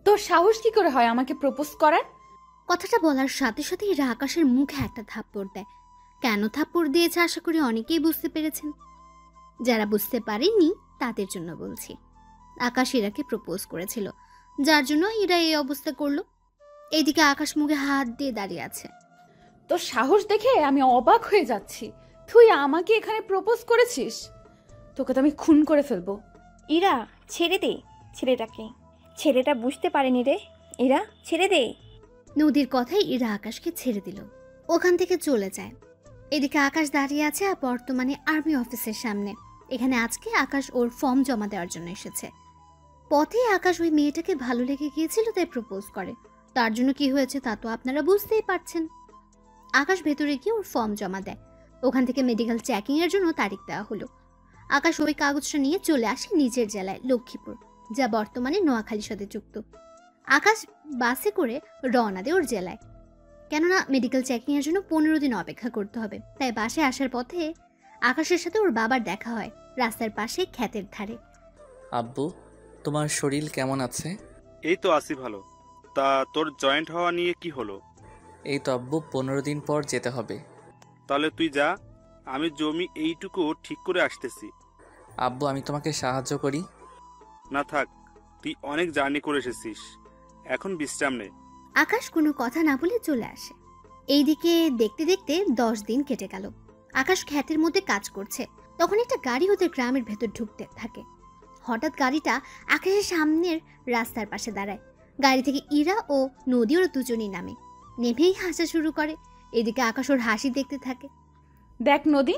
তোর সাহস কি করে হয় আমাকে প্রপোজ করার? কথাটা বলার সাথে সাথে ইরা আকাশের মুখে একটা থাপ্পড় দেয়। কেন থাপ্পড় দিয়েছে আশা করি অনেকেই বুঝতে পেরেছেন। যারা বুঝতে পারেননি তাদের জন্য বলছি। আকাশ ইরাকে প্রপোজ করেছিল, যার জন্য ইরা এই অবস্থা করলো। এইদিকে আকাশ মুখে হাত দিয়ে দাঁড়িয়ে আছে। তোর সাহস দেখে আমি অবাক হয়ে যাচ্ছি। তুই আমাকে এখানে প্রপোজ করেছিস? তোকে তো আমি খুন করে ফেলবো। ইরা ছেড়ে দে ছেলেটাকে, ছেলেটা বুঝতে পারেনি রে। ইরা ছেড়ে দে। নদীর কথাই ইরা আকাশকে ছেড়ে দিল, ওখান থেকে চলে যায়। এদিকে আকাশ দাঁড়িয়ে আছে বর্তমানে আর্মি অফিসের সামনে। এখানে আজকে আকাশ ওর ফর্ম জমা দেওয়ার জন্য এসেছে। পথে আকাশ ওই মেয়েটাকে ভালো লেগে গিয়েছিল, তাই প্রপোজ করে। তার জন্য কি হয়েছে তা তো আপনারা বুঝতেই পারছেন। আকাশ ভেতরে গিয়ে ওর ফর্ম জমা দেয়। ওখান থেকে মেডিকেল চেকিং এর জন্য তারিখ দেওয়া হলো। আকাশ ওই কাগজটা নিয়ে চলে আসে নিজের জেলায় লক্ষ্মীপুর, যা বর্তমানে নোয়াখালীর সাথে যুক্ত। আকাশ বাসে করে রওনা দেয় ওর জেলায়, কেননা মেডিকেল চেকিং এর জন্য 15 দিন অপেক্ষা করতে হবে। তাই বাসে আসার পথে আকাশের সাথে ওর বাবার দেখা হয় রাস্তার পাশে ক্ষেতের ধারে। আব্বু, তোমার শরীর কেমন আছে? এই তো আছি ভালো। তা তোর জয়েন্ট হওয়া নিয়ে কি হলো? এই তো আব্বু, 15 দিন পর যেতে হবে। তাহলে তুই যা, আমি জমি এইটুকু ঠিক করে আসতেছি। আব্বু, আমি তোমাকে সাহায্য করি। না থাক, তুই অনেক জার্নি করে এসেছিস, এখন বিশ্রাম নে। আকাশ কোনো কথা না বলে চলে আসে। এইদিকে দেখতে দেখতে 10 দিন কেটে গেল। আকাশ ক্ষেতের মধ্যে কাজ করছে, তখন একটা গাড়ি ওদের গ্রামের ভেতর ঢুকতে থাকে। হঠাৎ গাড়িটা আকাশের সামনের রাস্তার পাশে দাঁড়ায়। গাড়ি থেকে ইরা ও নদী ওরা দুজনেই নামে, নেমেই হাসা শুরু করে। এদিকে আকাশ ওর হাসি দেখতে থাকে। দেখ নদী,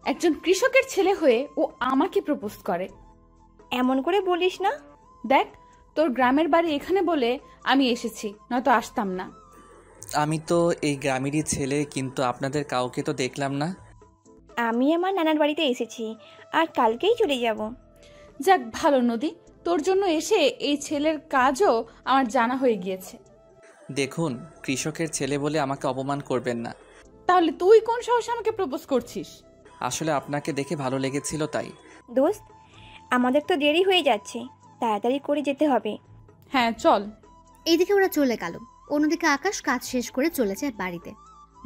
একজন কৃষকের ছেলে হয়ে ও আমাকে প্রপোজ করে। এমন করে বলিস না। দেখ, তোর গ্রামের বাড়ি এখানে বলে আমি এসেছি, নয়তো আসতাম না। আমি তো এই গ্রামেরই ছেলে, কিন্তু আপনাদের কাউকে তো দেখলাম না। আমি আমার নানার বাড়িতে এসেছি, আর কালকেই চলে যাব। যাক ভালো নদী, তোর জন্য এসে এই ছেলের কাজও আমার জানা হয়ে গিয়েছে। দেখুন, কৃষকের ছেলে বলে আমাকে অপমান করবেন না। তাহলে তুই কোন সাহসে আমাকে প্রপোজ করছিস? আসলে আপনাকে দেখে ভালো লেগেছিল তাই। দোস্ত, আমাদের তো দেরি হয়ে যাচ্ছে, তাড়াতাড়ি করে যেতে হবে। হ্যাঁ চল। এইদিকে ওরা চলে গেল। অন্যদিকে আকাশ কাজ শেষ করে চলে যায় বাড়িতে।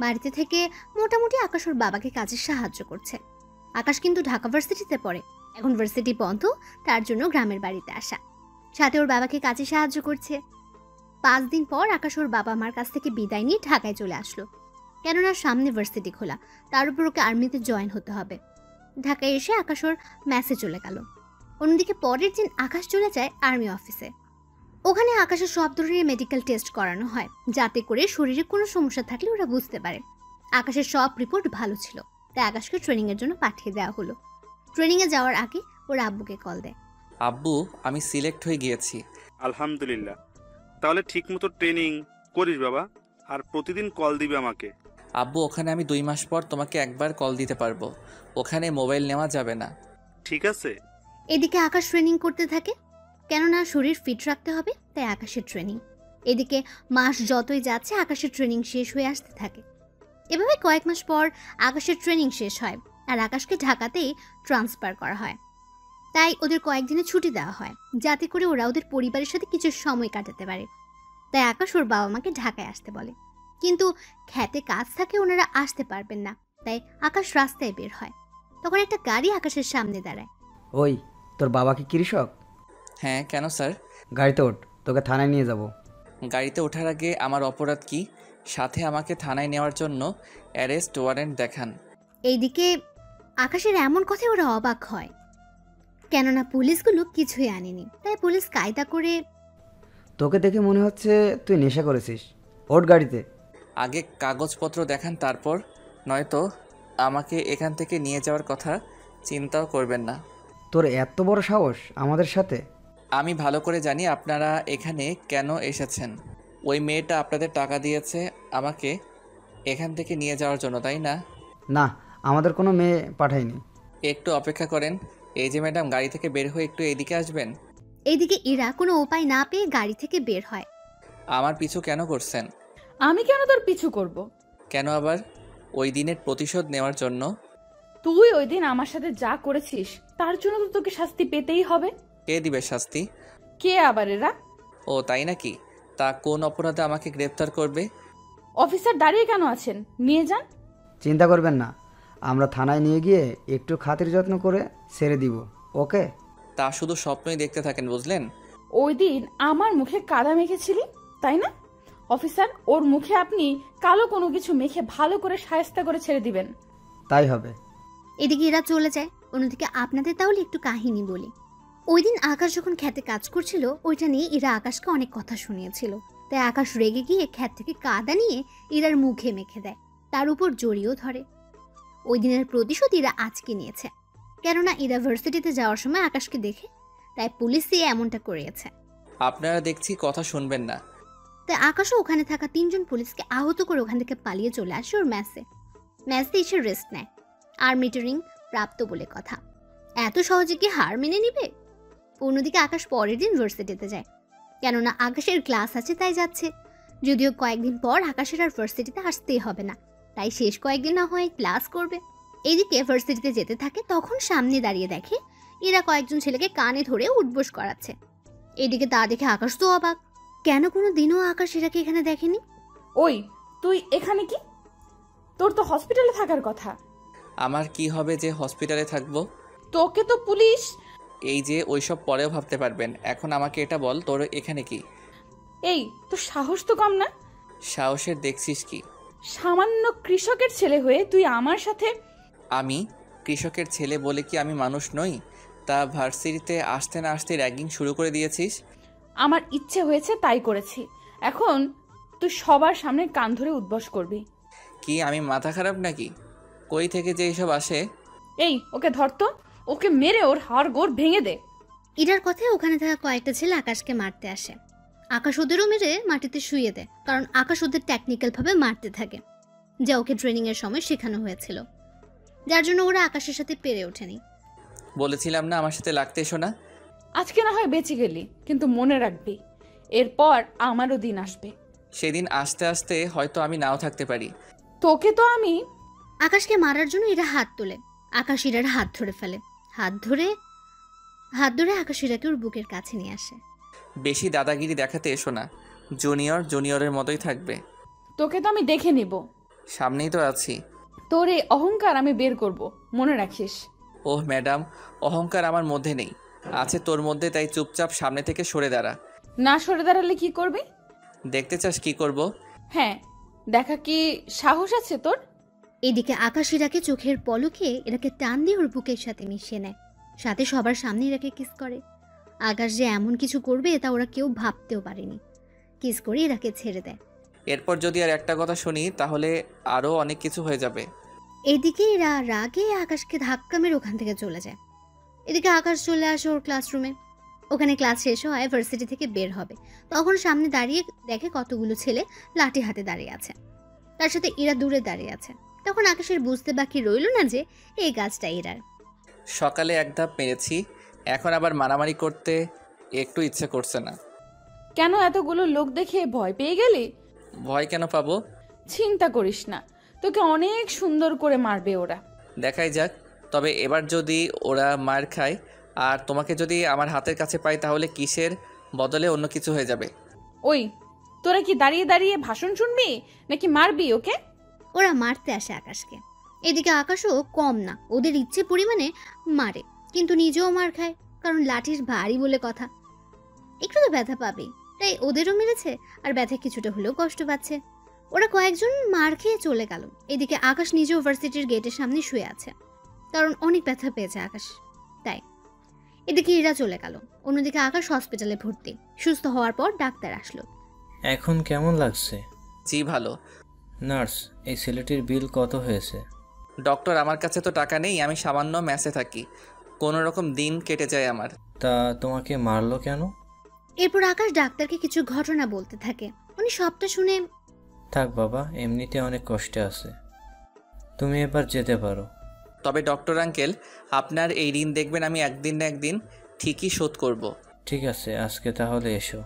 বাড়িতে থেকে মোটামুটি আকাশ ওর বাবাকে কাজে সাহায্য করছে। আকাশ কিন্তু ঢাকা ভার্সিটিতে পড়ে, এখন ভার্সিটি বন্ধ, তার জন্য গ্রামের বাড়িতে আসা। সাথে ওর বাবাকে কাজে সাহায্য করছে। 5 দিন পর আকাশ ওর বাবা মার কাছ থেকে বিদায় নিয়ে ঢাকায় চলে আসলো, কেননা সামনে ভার্সিটি খোলা, তার উপর ওকে আর্মিতে জয়েন হতে হবে। ঢাকায় এসে আকাশ ওর ম্যাসে চলে গেল। অন্যদিকে পরের দিন আকাশ চলে যায় আর্মি অফিসে। ওখানে আকাশের সব ধরনের মেডিকেল টেস্ট করানো হয়, যাতে করে শরীরে কোনো সমস্যা থাকলে ওরা বুঝতে পারে। আকাশের সব রিপোর্ট ভালো ছিল, তাই আকাশকে ট্রেনিংয়ের জন্য পাঠিয়ে দেওয়া হলো। ট্রেনিংয়ে যাওয়ার আগে ওর আব্বুকে কল দেয়। আব্বু, আমি সিলেক্ট হয়ে গিয়েছি। আলহামদুলিল্লাহ। তাহলে ঠিক মতো ট্রেনিং করিস বাবা, আর প্রতিদিন কল দিবে আমাকে। আব্বু, ওখানে আমি 2 মাস পর তোমাকে একবার কল দিতে পারবো। ওখানে মোবাইল নেওয়া যাবে না। ঠিক আছে। এদিকে আকাশ ট্রেনিং করতে থাকে, কেননা শরীর ফিট রাখতে হবে, তাই আকাশের ট্রেনিং। এদিকে মাস যতই যাচ্ছে আকাশের ট্রেনিং শেষ হয়ে আসতে থাকে। এভাবে কয়েক মাস পর আকাশের ট্রেনিং শেষ হয়, আর আকাশকে ঢাকাতেই ট্রান্সফার করা হয়। তাই ওদের কয়েকদিনের ছুটি দেওয়া হয়, যাতে করে ওরা ওদের পরিবারের সাথে কিছু সময় কাটাতে পারে। তাই আকাশ ওর বাবা মাকে ঢাকায় আসতে বলে, কিন্তু খেতে কাজ থাকে, ওনারা আসতে পারবেন না। তাই আকাশ রাস্তায় বের হয়। তখন একটা গাড়ি আকাশের সামনে দাঁড়ায়। ওই, তোর বাবা কি কৃষক? হ্যাঁ, কেন স্যার? গাড়িতে ওঠ, তোকে থানায় নিয়ে যাব। গাড়িতে ওঠার আগে আমার অপরাধ কি? সাথে আমাকে থানায় নেওয়ার জন্য অ্যারেস্ট ওয়ারেন্ট দেখান। এইদিকে আকাশের এমন কথায় ওরা অবাক হয়, কেননা পুলিশগুলো কিছুই আনেনি। তাই পুলিশ কায়দা করে, তোকে দেখে মনে হচ্ছে তুই নেশা করেছিস, ওঠ গাড়িতে। আগে কাগজপত্র দেখান, তারপর নয়তো আমাকে এখান থেকে নিয়ে যাওয়ার কথা চিন্তাও করবেন না। তোর এত বড় সাহস আমাদের সাথে? আমি ভালো করে জানি আপনারা এখানে কেন এসেছেন। ওই মেয়েটা আপনাদের টাকা দিয়েছে আমাকে এখান থেকে নিয়ে যাওয়ার জন্য, তাই না? না, আমাদের কোনো মেয়ে পাঠায়নি। একটু অপেক্ষা করেন। এই যে ম্যাডাম, গাড়ি থেকে বের হয়ে একটু এইদিকে আসবেন। এইদিকে ইরা কোনো উপায় না পেয়ে গাড়ি থেকে বের হয়। আমার পিছু কেন করছেন? আমি কেন তোর পিছু করব? কেন আবার? ওই দিনের প্রতিশোধ নেওয়ার জন্য। তুই ওই দিন আমার সাথে যা করেছিস তার জন্য তো তোকে শাস্তি পেতেই হবে। কে দিবে শাস্তি? কে আবার? এরা ও তাই নাকি? তা কোন অপরাধে আমাকে গ্রেপ্তার করবে? অফিসার দাঁড়িয়ে কেন আছেন? নিয়ে যান। চিন্তা করবেন না, আমরা থানায় নিয়ে গিয়ে একটু খাতির যত্ন করে ছেড়ে দিব। ওকে? তা শুধু স্বপ্নই দেখতে থাকেন, বুঝলেন? ওই দিন আমার মুখে কাদা মেখেছিলি, তাই না? অফিসার, ওর মুখে আপনি কালো কোনো কিছু মেখে ভালো করে শায়েস্তা করে ছেড়ে দিবেন। তাই হবে। এদিকে এরা চলে যায়। অন্যদিকে আপনাদের তাহলে একটু কাহিনী বলি। ওই দিন আকাশ যখন খেতে কাজ করছিল, ওইটা নিয়ে এরা আকাশকে অনেক কথা শুনিয়েছিল। তাই আকাশ রেগে গিয়ে ক্ষেত থেকে কাদা নিয়ে ইরার মুখে মেখে দেয়, তার উপর জড়িয়েও ধরে। ওই দিনের প্রতিশোধ ইরা আজকে নিয়েছে, কেননা ইরা ভার্সিটিতে যাওয়ার সময় আকাশকে দেখে, তাই পুলিশ দিয়ে এমনটা করিয়েছে। আপনারা দেখছি কথা শুনবেন না। তাই আকাশও ওখানে থাকা 3 জন পুলিশকে আহত করে ওখান থেকে পালিয়ে চলে আসে ওর ম্যাচে এসে রেস্ট নেয়। আর্মি ট্রেনিং প্রাপ্ত বলে কথা, এত সহজে কি হার মেনে নিবে? অন্যদিকে আকাশ পরের দিন ভার্সিটিতে যায়, কেননা আকাশের ক্লাস আছে তাই যাচ্ছে। যদিও কয়েকদিন পর আকাশের আর ভার্সিটিতে আসতেই হবে না, তাই শেষ কয়েকদিন না হয় ক্লাস করবে। এদিকে ভার্সিটিতে যেতে থাকে, তখন সামনে দাঁড়িয়ে দেখে এরা কয়েকজন ছেলেকে কানে ধরে উঠবোস করাচ্ছে। এদিকে তা দেখে আকাশ তো অবাক, কেন কোনো দিনও আকাশ এরাকে এখানে দেখেনি। ওই, তুই এখানে কি? তোর তো হসপিটালে থাকার কথা। আমার কি হবে যে হসপিটালে থাকবো? তোকে তো পুলিশ। এই যে ওইসব পরেও ভাবতে পারবেন, এখন আমাকে এটা বল, তোর এখানে কি? এই, তোর সাহস তো কম না? সাহসের দেখছিস কি? সামান্য কৃষকের ছেলে হয়ে তুই আমার সাথে। আমি কৃষকের ছেলে বলে কি আমি মানুষ নই? তা ভার্সিটিতে আসতে না আসতে র্যাগিং শুরু করে দিয়েছিস। আমার ইচ্ছে হয়েছে তাই করেছি, এখন তুই সবার সামনে কান ধরে উদ্বস করবি। কি আমি মাথা খারাপ নাকি? কই থেকে যে এইসব আসে? এই, ওকে ধরতো, ওকে মেরে ওর হাড় গোড় ভেঙে দে। ইরার কথায় ওখানে থাকা কয়েকটা ছেলে আকাশকে মারতে আসে। আকাশ ওদেরও মেরে মাটিতে শুইয়ে দেয়, কারণ আকাশ ওদের টেকনিক্যাল ভাবে মারতে থাকে, যা ওকে ট্রেনিং এর সময় শেখানো হয়েছিল, যার জন্য ওরা আকাশের সাথে পেরে ওঠেনি। বলেছিলাম না আমার সাথে লাগতে এসো না। আজকে না হয় বেঁচে গেলি, কিন্তু মনে রাখবি এরপর আমারও দিন আসবে। সেদিন আসতে আসতে হয়তো আমি নাও থাকতে পারি। তোকে তো আমি। আকাশকে মারার জন্য এরা হাত তোলে। আকাশ ইরার হাত ধরে ফেলে, হাত ধরে আকাশ ইরাকে ওর বুকের কাছে নিয়ে আসে। বেশি দাদাগিরি দেখাতে এসো না, জুনিয়রের মতোই থাকবে। তোকে তো আমি দেখে নিব, সামনেই তো আছি। তোর এই অহংকার আমি বের করব, মনে রাখিস। ওহ ম্যাডাম, অহংকার আমার মধ্যে নেই, আছে তোর মধ্যে, তাই চুপচাপ সামনে থেকে সরে দাঁড়া। না সরে দাঁড়ালে কি করবি? দেখতে চাস কি করব? হ্যাঁ, দেখা কি সাহস আছে তোর? এদিকে আকাশ ইরাকে চোখের পলকে এরাকে টান দিয়ে ওর বুকের সাথে মিশিয়ে নেয়, সাথে সবার সামনে ইরাকে কিস করে। আকাশ যে এমন কিছু করবে তা ওরা কেউ ভাবতেও পারেনি। কিস করে এরাকে ছেড়ে দেয়। এরপর যদি আর একটা কথা শুনি তাহলে আরও অনেক কিছু হয়ে যাবে। এদিকে এরা রাগে আকাশকে ধাক্কা মেরে ওখান থেকে চলে যায়। এদিকে আকাশ চলে আসে ওর ক্লাসরুমে। ওখানে ক্লাস শেষ হয়, ভার্সিটি থেকে বের হবে, তখন সামনে দাঁড়িয়ে দেখে কতগুলো ছেলে লাঠি হাতে দাঁড়িয়ে আছে, তার সাথে ইরা দূরে দাঁড়িয়ে আছে। তখন আকাশের বুঝতে বাকি রইল না যে এই কাজটা ইরার। সকালে এক ধাপ মেরেছি, এখন আবার মারামারি করতে একটু ইচ্ছে করছে না। কেন এতগুলো লোক দেখে ভয় পেয়ে গেলি? ভয় কেন পাবো? চিন্তা করিস না, তোকে অনেক সুন্দর করে মারবে ওরা। দেখাই যাক, তবে এবার যদি ওরা মার খায় আর তোমাকে যদি আমার হাতের কাছে পাই তাহলে কিসের বদলে অন্য কিছু হয়ে যাবে। ওই, তোরা কি দাঁড়িয়ে দাঁড়িয়ে ভাষণ শুনবি নাকি মারবি ওকে? ওরা মারতে আসে আকাশকে। এদিকে আকাশও কম না, ওদের ইচ্ছে পরিমাণে মারে, কিন্তু নিজেও মার খায়, কারণ লাঠির ভারী বলে কথা, একটু তো ব্যথা পাবেই, তাই ওদেরও মেরেছে আর ব্যথা কিছুটা হলেও কষ্ট পাচ্ছে। ওরা কয়েকজন মার খেয়ে চলে গেল। এদিকে আকাশ নিজেও ভার্সিটির গেটের সামনে শুয়ে আছে, কারণ অনেক ব্যথা পেয়েছে আকাশ, তাই। এদিকে ইরা চলে গেল। অন্যদিকে আকাশ হসপিটালে ভর্তি। সুস্থ হওয়ার পর ডাক্তার আসলো। এখন কেমন লাগছে? জি ভালো। নার্স, এই ছেলেটির বিল কত হয়েছে? ডক্টর, আমার কাছে তো টাকা নেই, আমি সামান্য ম্যাচে থাকি, কোনো রকম দিন কেটে যায় আমার। তা তোমাকে মারলো কেন? এরপর আকাশ ডাক্তারকে কিছু ঘটনা বলতে থাকে। উনি সবটা শুনে, থাক বাবা, এমনিতে অনেক কষ্টে আছে, তুমি এবার যেতে পারো। তবে ডক্টর আঙ্কেল, আপনার এই ঋণ দেখবেন আমি একদিন না একদিন ঠিকই শোধ করব। ঠিক আছে, আজকে তাহলে এসো।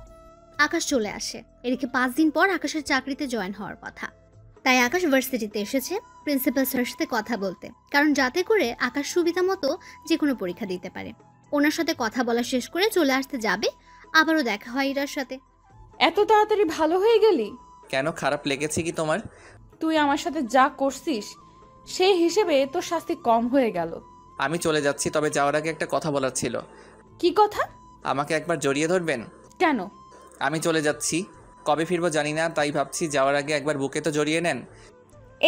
আকাশ চলে আসে। এদিকে 5 দিন পর আকাশের চাকরিতে জয়েন হওয়ার কথা, তাই আকাশ ভার্সিটিতে এসেছে প্রিন্সিপাল স্যারের সাথে কথা বলতে, কারণ যাতে করে আকাশ সুবিধা মতো যে কোনো পরীক্ষা দিতে পারে। ওনার সাথে কথা বলা শেষ করে চলে আসতে যাবে, আবারও দেখা হয় ইরার সাথে। এত তাড়াতাড়ি ভালো হয়ে গেলি? কেন, খারাপ লেগেছে কি তোমার? তুই আমার সাথে যা করছিস সেই হিসেবে তোর শাস্তি কম হয়ে গেল। আমি চলে যাচ্ছি, তবে যাওয়ার আগে একটা কথা বলার ছিল। কি কথা? আমাকে একবার জড়িয়ে ধরবেন? কেন? আমি চলে যাচ্ছি, কবে ফিরবো জানি না, তাই ভাবছি যাওয়ার আগে একবার বুকে তো জড়িয়ে নেন।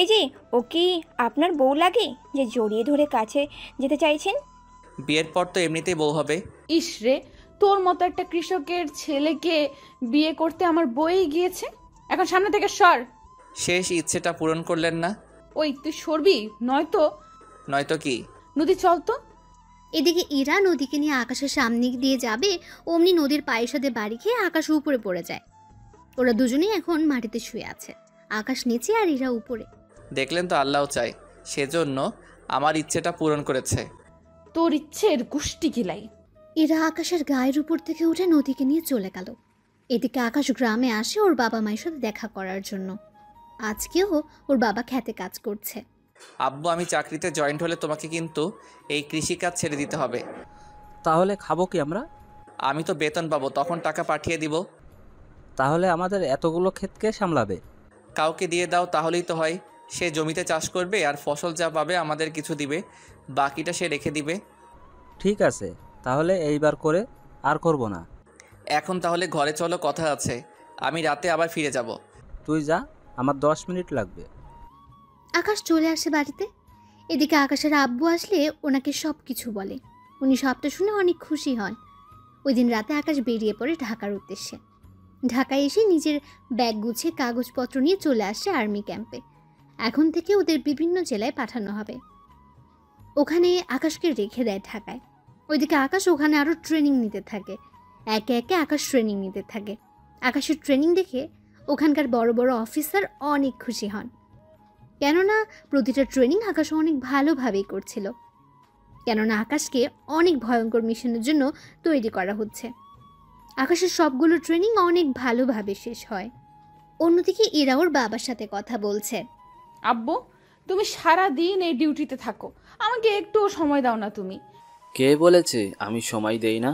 এই যে, ও কি আপনার বউ লাগে যে জড়িয়ে ধরে কাছে যেতে চাইছেন? বিয়ের পর তো এমনিতেই বউ হবে। ইস রে, তোর মতো একটা কৃষকের ছেলেকে বিয়ে করতে আমার বই গিয়েছে। এখন সামনে থেকে সর। শেষ ইচ্ছেটা পূরণ করলেন না? ওই তুই সরবি, নয়তো কি? নদী চল তো। এদিকে ইরা নদীকে নিয়ে আকাশের সামনে দিয়ে যাবে, অমনি নদীর পায়ের সাথে বাড়ি খেয়ে আকাশ উপরে পড়ে যায়। ওরা দুজনেই এখন মাটিতে শুয়ে আছে, আকাশ নিচে আর ইরা উপরে। দেখলেন তো, আল্লাহ চায়, সেজন্য আমার ইচ্ছেটা পূরণ করেছে। তোর ইচ্ছের গুষ্টি কিলাই। ইরা আকাশের গায়ের উপর থেকে উঠে নদীকে নিয়ে চলে গেল। এদিকে আকাশ গ্রামে আসে ওর বাবা মায়ের সাথে দেখা করার জন্য। আজকেও ওর বাবা খেতে কাজ করছে। আব্বু, আমি চাকরিতে জয়েন্ট হলে তোমাকে কিন্তু এই কৃষিকাজ ছেড়ে দিতে হবে। তাহলে খাবো কি আমরা? আমি তো বেতন পাবো, তখন টাকা পাঠিয়ে দিব। তাহলে আমাদের এতগুলো ক্ষেত কে সামলাবে? কাউকে দিয়ে দাও, তাহলেই তো হয়। সে জমিতে চাষ করবে আর ফসল যা পাবে আমাদের কিছু দিবে, বাকিটা সে রেখে দিবে। ঠিক আছে, তাহলে এইবার করে আর করব না। এখন তাহলে ঘরে চলো, কথা আছে। আমি রাতে আবার ফিরে যাব। তুই যা, আমার 10 মিনিট লাগবে। আকাশ চলে আসে বাড়িতে। এদিকে আকাশের আব্বু আসলে ওনাকে সব কিছু বলে। উনি সবটা শুনে অনেক খুশি হন। ওই দিন রাতে আকাশ বেরিয়ে পড়ে ঢাকার উদ্দেশ্যে। ঢাকায় এসে নিজের ব্যাগ গুছিয়ে কাগজপত্র নিয়ে চলে আসে আর্মি ক্যাম্পে। এখন থেকে ওদের বিভিন্ন জেলায় পাঠানো হবে। ওখানে আকাশকে রেখে দেয় ঢাকায়। ওইদিকে আকাশ ওখানে আরও ট্রেনিং নিতে থাকে। একে একে আকাশ ট্রেনিং নিতে থাকে। আকাশের ট্রেনিং দেখে ওখানকার বড় বড় অফিসার অনেক খুশি হন, কেননা প্রতিটা ট্রেনিং আকাশ অনেক ভালোভাবেই করছিল। কেননা আকাশকে অনেক ভয়ঙ্কর মিশনের জন্য তৈরি করা হচ্ছে। আকাশের সবগুলো ট্রেনিং অনেক ভালোভাবে শেষ হয়। অন্যদিকে ইরা ওর বাবার সাথে কথা বলছে। আব্বু, তুমি সারা দিন এই ডিউটিতে থাকো, আমাকে একটুও সময় দাও না তুমি? কে বলেছে আমি সময় দেই না?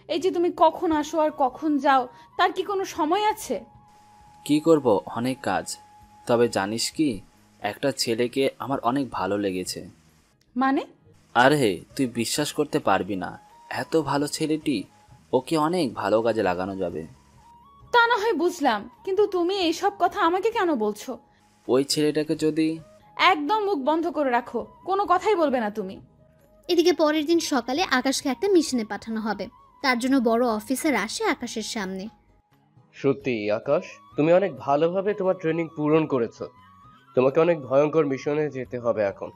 এই যে তুমি কখন আসো আর কখন যাও, তার কি কোনো সময় আছে? কি করব, অনেক কাজ। তবে জানিস কি, একটা ছেলেকে আমার অনেক ভালো লেগেছে। মানে? আরে তুই বিশ্বাস করতে পারবি না, এত ভালো ছেলেটি, ওকে অনেক ভালো কাজে লাগানো যাবে। তা না হয় বুঝলাম, কিন্তু তুমি এইসব কথা আমাকে কেন বলছো? ওই ছেলেটাকে যদি... একদম মুখ বন্ধ করে রাখো, কোনো কথাই বলবে না তুমি। এদিকে পরের দিন সকালে আকাশকে একটা মিশনে পাঠানো হবে। তার জন্য বড় অফিসার আসে আকাশের সামনে। সত্যি আকাশ, তুমি অনেক ভালোভাবে তোমার ট্রেনিং পূরণ করেছো। তোমাকে অনেক ভয়ঙ্কর মিশনে যেতে হবে এখন।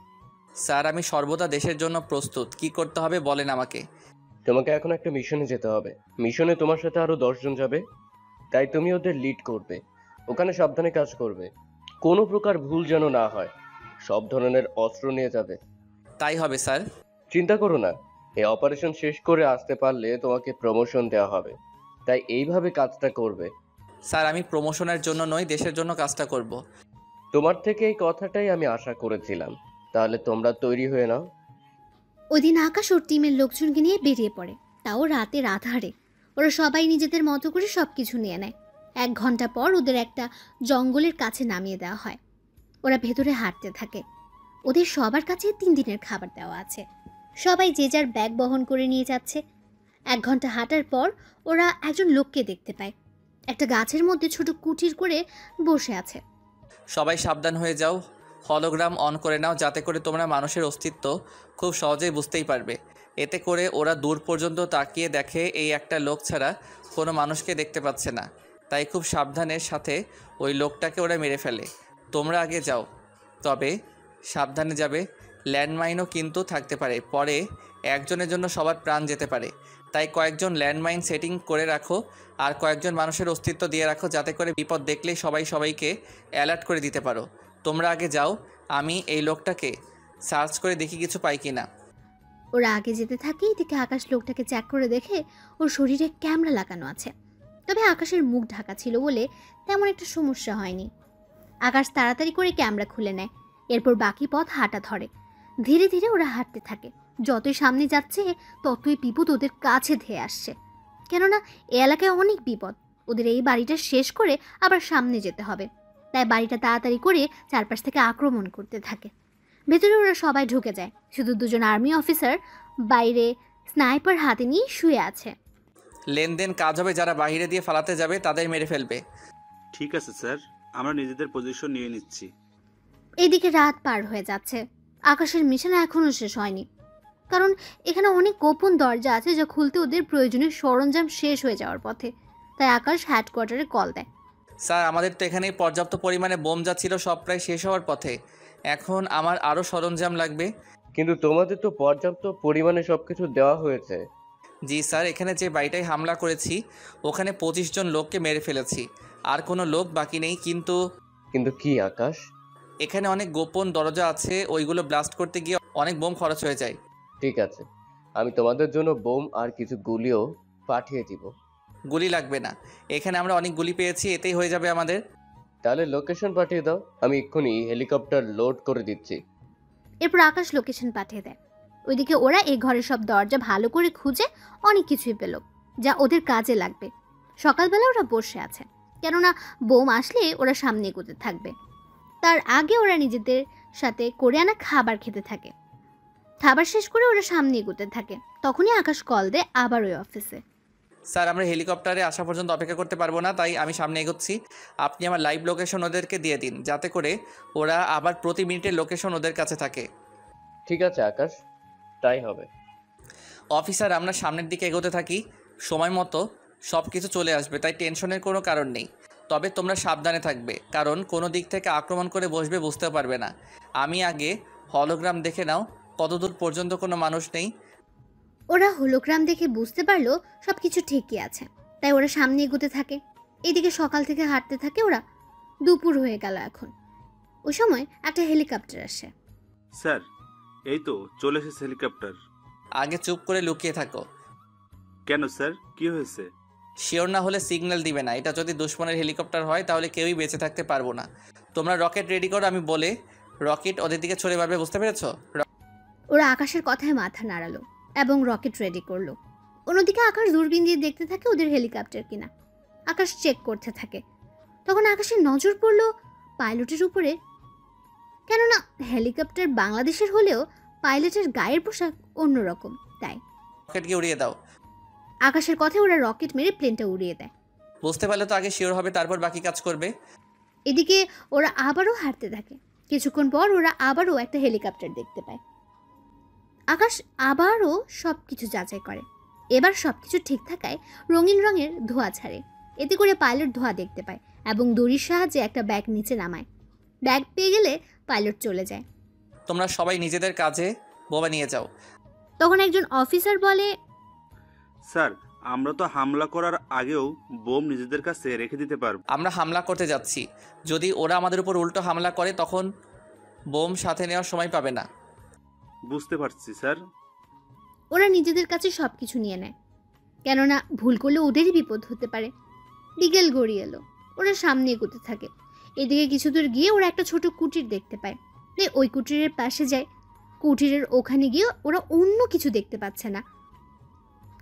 স্যার, আমি সর্বদা দেশের জন্য প্রস্তুত। কি করতে হবে বলেন আমাকে। তোমাকে এখন একটা মিশনে যেতে হবে। মিশনে তোমার সাথে আরো 10 জন যাবে, তাই তুমি ওদের লিড করবে। ওখানে সাবধানে কাজ করবে, কোনো প্রকার ভুল যেন না হয়। সব ধরনের অস্ত্র নিয়ে যাবে। তাই হবে স্যার। চিন্তা করো না, এই অপারেশন শেষ করে আসতে পারলে তোমাকে প্রমোশন দেওয়া হবে, তাই এইভাবে কাজটা করবে। স্যার, আমি প্রমোশনের জন্য নয়, দেশের জন্য কাজটা করব। তোমার থেকে এই কথাটাই আমি আশা করেছিলাম। তাহলে তোমরা তৈরি হয়ে নাও। ওই দিন আকাশ ওর টিমের লোকজনকে নিয়ে বেরিয়ে পড়ে, তাও রাতের আধারে। ওরা সবাই নিজেদের মতো করে সব কিছু নিয়ে নেয়। 1 ঘন্টা পর ওদের একটা জঙ্গলের কাছে নামিয়ে দেওয়া হয়। ওরা ভেতরে হাঁটতে থাকে। ওদের সবার কাছে 3 দিনের খাবার দেওয়া আছে। সবাই যে যার ব্যাগ বহন করে নিয়ে যাচ্ছে। 1 ঘন্টা হাঁটার পর ওরা একজন লোককে দেখতে পায়। একটা গাছের মধ্যে ছোট কুটির করে বসে আছে। সবাই সাবধান হয়ে যাও, হলোগ্রাম অন করে নাও, যাতে করে তোমরা মানুষের অস্তিত্ব খুব সহজেই বুঝতেই পারবে। এতে করে ওরা দূর পর্যন্ত তাকিয়ে দেখে এই একটা লোক ছাড়া কোনো মানুষকে দেখতে পাচ্ছে না, তাই খুব সাবধানের সাথে ওই লোকটাকে ওরা মেরে ফেলে। তোমরা আগে যাও, তবে সাবধানে যাবে। ল্যান্ডমাইনও কিন্তু থাকতে পারে, পরে একজনের জন্য সবার প্রাণ যেতে পারে। তাই কয়েকজন ল্যান্ডমাইন সেটিং করে রাখো আর কয়েকজন মানুষের অস্তিত্ব দিয়ে রাখো, যাতে করে বিপদ দেখলেই সবাই সবাইকে অ্যালার্ট করে দিতে পারো। তোমরা আগে যাও, আমি এই লোকটাকে সার্চ করে দেখি কিছু পাই কি না। ওরা আগে যেতে থাকে। এদিকে আকাশ লোকটাকে চেক করে দেখে ওর শরীরে ক্যামেরা লাগানো আছে, তবে আকাশের মুখ ঢাকা ছিল বলে তেমন একটা সমস্যা হয়নি। আকাশ তাড়াতাড়ি করে ক্যামেরা খুলে নেয়, এরপর বাকি পথ হাঁটা ধরে। ধীরে ধীরে ওরা হাঁটতে থাকে। যতই সামনে যাচ্ছে ততই বিপদ ওদের কাছে ধেয়ে আসছে, কেননা এ এলাকায় অনেক বিপদ। ওদের এই বাড়িটা শেষ করে আবার সামনে যেতে হবে। তাই বাড়িটা তাড়াতাড়ি করে চারপাশ থেকে আক্রমণ করতে থাকে। ভেতরে ওরা সবাই ঢুকে যায়, শুধু দুজন আর্মি অফিসার বাইরে স্নাইপার হাতে নিয়ে শুয়ে আছে। লেনদেন কাজ হবে, যারা বাইরে দিয়ে ফালাতে যাবে তাদের মেরে ফেলবে। ঠিক আছে স্যার, আমরা নিজেদের পজিশন নিয়ে নিচ্ছি। এদিকে রাত পার হয়ে যাচ্ছে। আকাশের মিশন এখনো শেষ হয়নি, কারণ এখানে অনেক গোপন দরজা আছে যা খুলতে ওদের প্রয়োজনীয় সরঞ্জাম শেষ হয়ে যাওয়ার পথে। তাই আকাশ হেডকোয়ার্টারে কল দেয়। স্যার, আমাদের তো এখানেই পর্যাপ্ত পরিমাণে বোম যা ছিল সব প্রায় শেষ হওয়ার পথে। এখন আমার আরও সরঞ্জাম লাগবে। কিন্তু তোমাদের তো পর্যাপ্ত পরিমাণে সবকিছু দেওয়া হয়েছে। জি স্যার, এখানে যে বাড়িটায় হামলা করেছি ওখানে 25 জন লোককে মেরে ফেলেছি, আর কোনো লোক বাকি নেই। কিন্তু কি আকাশ? এখানে অনেক গোপন দরজা আছে, ওইগুলো ব্লাস্ট করতে গিয়ে অনেক বোম খরচ হয়ে যায়। ঠিক আছে, আমি তোমাদের জন্য বোম আর কিছু গুলিও পাঠিয়ে দিব। গুলি লাগবে না, এখানে আমরা অনেক গুলি পেয়েছি, এতেই হয়ে যাবে আমাদের। তাহলে লোকেশন পাঠিয়ে দাও, আমি এক্ষুনি হেলিকপ্টার লোড করে দিচ্ছি। এরপর আকাশ লোকেশন পাঠিয়ে দেয়। ওইদিকে ওরা এই ঘরের সব দরজা ভালো করে খুঁজে অনেক কিছুই পেল যা ওদের কাজে লাগবে। সকালবেলা ওরা বসে আছে, কেননা বোম আসলে ওরা সামনে এগোতে থাকবে। তার আগে ওরা নিজেদের সাথে করে আনা খাবার খেতে থাকে। খাবার শেষ করে ওরা সামনে এগোতে থাকে। তখনই আকাশ কল দেয় আবার ওই অফিসে। স্যার, আমরা হেলিকপ্টারে আসা পর্যন্ত অপেক্ষা করতে পারবো না, তাই আমি সামনে এগোচ্ছি। আপনি আমার লাইভ লোকেশন ওদেরকে দিয়ে দিন, যাতে করে ওরা আবার প্রতি মিনিটের লোকেশন ওদের কাছে থাকে। ঠিক আছে আকাশ, তাই হবে। অফিসার, আমরা সামনের দিকে এগোতে থাকি, সময় মতো সব কিছু চলে আসবে, তাই টেনশনের কোনো কারণ নেই। তবে তোমরা সাবধানে থাকবে, কারণ কোনো দিক থেকে আক্রমণ করে বসবে বুঝতে পারবে না। আমি আগে হলোগ্রাম দেখে নাও কতদূর পর্যন্ত কোনো মানুষ নেই। ওরা হোলোগ্রাম দেখে বুঝতে পারলো সব কিছু ঠিকই আছে, তাই ওরা সামনে এগোতে থাকে। এদিকে সকাল থেকে হাঁটতে থাকে ওরা। দুপুর হয়ে গেল এখন। ওই সময় একটা হেলিকপ্টার আসে। স্যার, এই তো চলে এসেছে হেলিকপ্টার। আগে চুপ করে লুকিয়ে থাকো। কেন স্যার, কি হয়েছে? শিওর না হলে সিগন্যাল দিবে না। এটা যদি দুশ্মনের হেলিকপ্টার হয় তাহলে কেউই বেঁচে থাকতে পারবো না। তোমরা রকেট রেডি করো, আমি বলে রকেট ওদের দিকে ছড়ে মারবে, বুঝতে পেরেছো? ওরা আকাশের কথায় মাথা নাড়ালো এবং রকেট রেডি করলো। অন্যদিকে আকাশ দূরবীন দিয়ে দেখতে থাকে ওদের হেলিকপ্টার কিনা। আকাশ চেক করতে থাকে। তখন আকাশের নজর পড়লো পাইলটের উপরে, কেননা হেলিকপ্টার বাংলাদেশের হলেও পাইলটের গায়ের পোশাক অন্যরকম। তাই রকেটকে উড়িয়ে দাও। আকাশের কথায় ওরা রকেট মেরে প্লেনটা উড়িয়ে দেয়। বুঝতে পারলে তো আগে শিওর হবে, তারপর বাকি কাজ করবে। এদিকে ওরা আবারও হাঁটতে থাকে। কিছুক্ষণ পর ওরা আবারও একটা হেলিকপ্টার দেখতে পায়। আকাশ আবারও সব কিছু যাচাই করে। এবার সব কিছু ঠিক থাকায় রঙিন রঙের ধোঁয়া ছাড়ে। এতে করে পাইলট ধোঁয়া দেখতে পায় এবং দড়ির সাহায্যে একটা ব্যাগ নিচে নামায়। ব্যাগ পেয়ে গেলে পাইলট চলে যায়। তোমরা সবাই নিজেদের কাজে বোমা নিয়ে যাও। তখন একজন অফিসার বলে, স্যার, আমরা তো হামলা করার আগেও বোম নিজেদের কাছে রেখে দিতে পারবো। আমরা হামলা করতে যাচ্ছি, যদি ওরা আমাদের উপর উল্টো হামলা করে তখন বোম সাথে নেওয়ার সময় পাবে না। বুঝতে পারছি স্যার। ওরা নিজেদের কাছে সব কিছু নিয়ে নেয়, কেননা ভুল করলে ওদেরই বিপদ হতে পারে। বিকেল গড়িয়ে এলো। ওরা সামনে এগোতে থাকে। এদিকে কিছু দূর গিয়ে ওরা একটা ছোট কুটির দেখতে পায়। ওই কুটিরের পাশে যায়। কুটিরের ওখানে গিয়ে ওরা অন্য কিছু দেখতে পাচ্ছে না।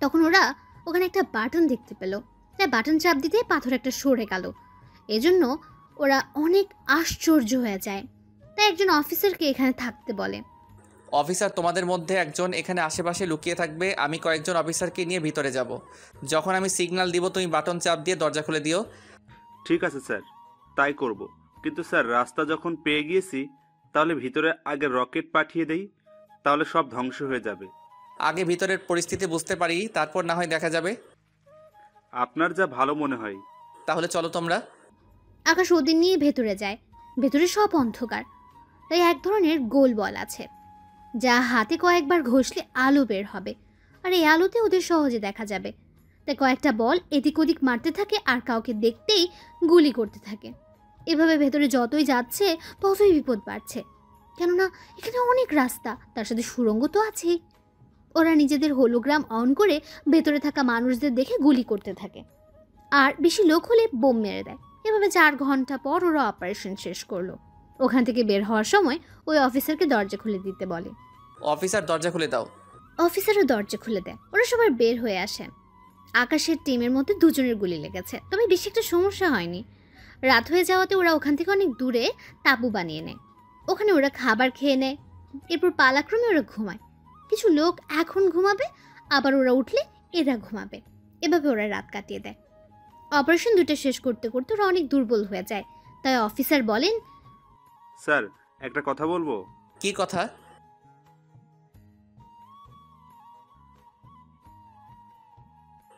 তখন ওরা ওখানে একটা বাটন দেখতে পেল। তাই বাটন চাপ দিতে পাথর একটা সরে গেল। এজন্য ওরা অনেক আশ্চর্য হয়ে যায়। তাই একজন অফিসারকে এখানে থাকতে বলে। অফিসার, তোমাদের মধ্যে একজন এখানে আশেপাশে লুকিয়ে থাকবে, আমি কয়েকজন অফিসারকে নিয়ে ভিতরে যাব। যখন আমি সিগন্যাল দিব তুমি বাটন চাপ দিয়ে দরজা খুলে দিও। ঠিক আছে স্যার, তাই করব। কিন্তু স্যার, রাস্তা যখন পেয়ে গিয়েছি তাহলে ভিতরে আগে রকেট পাঠিয়ে দেই, তাহলে সব ধ্বংস হয়ে যাবে। আগে ভিতরের পরিস্থিতি বুঝতে পারি, তারপর না হয় দেখা যাবে। আপনার যা ভালো মনে হয়। তাহলে চলো তোমরা। আকাশ ওদের নিয়ে ভেতরে যায়। ভেতরে সব অন্ধকার। তাই এক ধরনের গোল বল আছে, যা হাতে কয়েকবার ঘষলে আলো বের হবে, আর এই আলোতে ওদের সহজে দেখা যাবে। তাই কয়েকটা বল এদিক ওদিক মারতে থাকে আর কাউকে দেখতেই গুলি করতে থাকে। এভাবে ভেতরে যতই যাচ্ছে ততই বিপদ বাড়ছে, কেননা এখানে অনেক রাস্তা, তার সাথে সুড়ঙ্গ তো আছেই। ওরা নিজেদের হোলোগ্রাম অন করে ভেতরে থাকা মানুষদের দেখে গুলি করতে থাকে, আর বেশি লোক হলে বোম মেরে দেয়। এভাবে 4 ঘন্টা পর ওরা অপারেশন শেষ করলো। ওখান থেকে বের হওয়ার সময় ওই অফিসারকে দরজা খুলে দিতে বলে। অফিসার, দরজা খুলে দাও। অফিসারও দরজা খুলে দেয়। ওরা সবাই বের হয়ে আসে। আকাশের টিমের মধ্যে দুজনের গুলি লেগেছে, তবে বেশি একটা সমস্যা হয়নি। রাত হয়ে যাওয়াতে ওরা ওখান থেকে অনেক দূরে তাঁবু বানিয়ে নেয়। ওখানে ওরা খাবার খেয়ে নেয়, এরপর পালাক্রমে ওরা ঘুমায়। কিছু লোক এখন ঘুমাবে, আবার ওরা উঠলে এরা ঘুমাবে, এভাবে ওরা রাত কাটিয়ে দেয়। অপারেশন দুটো শেষ করতে করতে ওরা অনেক দুর্বল হয়ে যায়, তাই অফিসার বলেন, স্যার একটা কথা বলবো। কি কথা?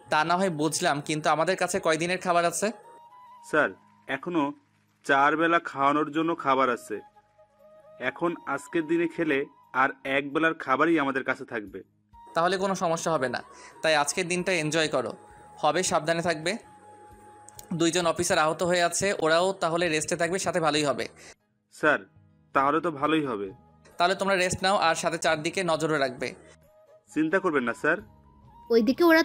তা না হয় বুঝলাম, কিন্তু আমাদের কাছে কয়দিনের খাবার আছে? স্যার এখনো 4 বেলা খাওয়ানোর জন্য খাবার আছে। এখন আজকের দিনে খেলে আর 1 বেলার খাবারই আমাদের কাছে থাকবে। তাহলে কোনো সমস্যা হবে না, তাই আজকের দিনটা এনজয় করো। হবে, সাবধানে থাকবে। 2 জন অফিসার আহত হয়ে আছে, ওরাও তাহলে রেস্টে থাকবে, সাথে ভালোই হবে। স্যার তাহলে তো ভালোই হবে। তাহলে তোমরা রেস্ট নাও আর সাথে চারদিকে নজরে রাখবে। চিন্তা করবেন না স্যার। ওইদিকে ওরা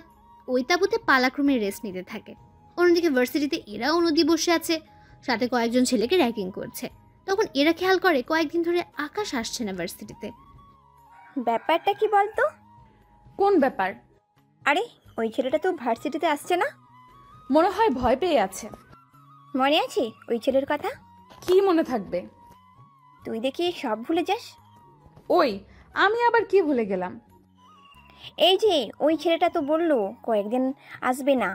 ওই তাঁবুতে পালাক্রমে রেস্ট নিতে থাকে। অন্যদিকে ভার্সিটিতে এরাও নদী বসে আছে, সাথে কয়েকজন ছেলেকে র্যাগিং করছে। তখন এরা খেয়াল করে কয়েকদিন ধরে আকাশ আসছে না ভার্সিটিতে। ব্যাপারটা কি বলতো? কোন ব্যাপার? আরে ওই ছেলেটা তো ভার্সিটিতে আসছে না। মনে হয় ভয় পেয়ে আছে। মনে আছে ওই ছেলের কথা? কি মনে থাকবে? তুই দেখি সব ভুলে যাস। ওই আমি আবার কি ভুলে গেলাম? এই যে ওই ছেলেটা তো বললো কয়েকদিন আসবে না,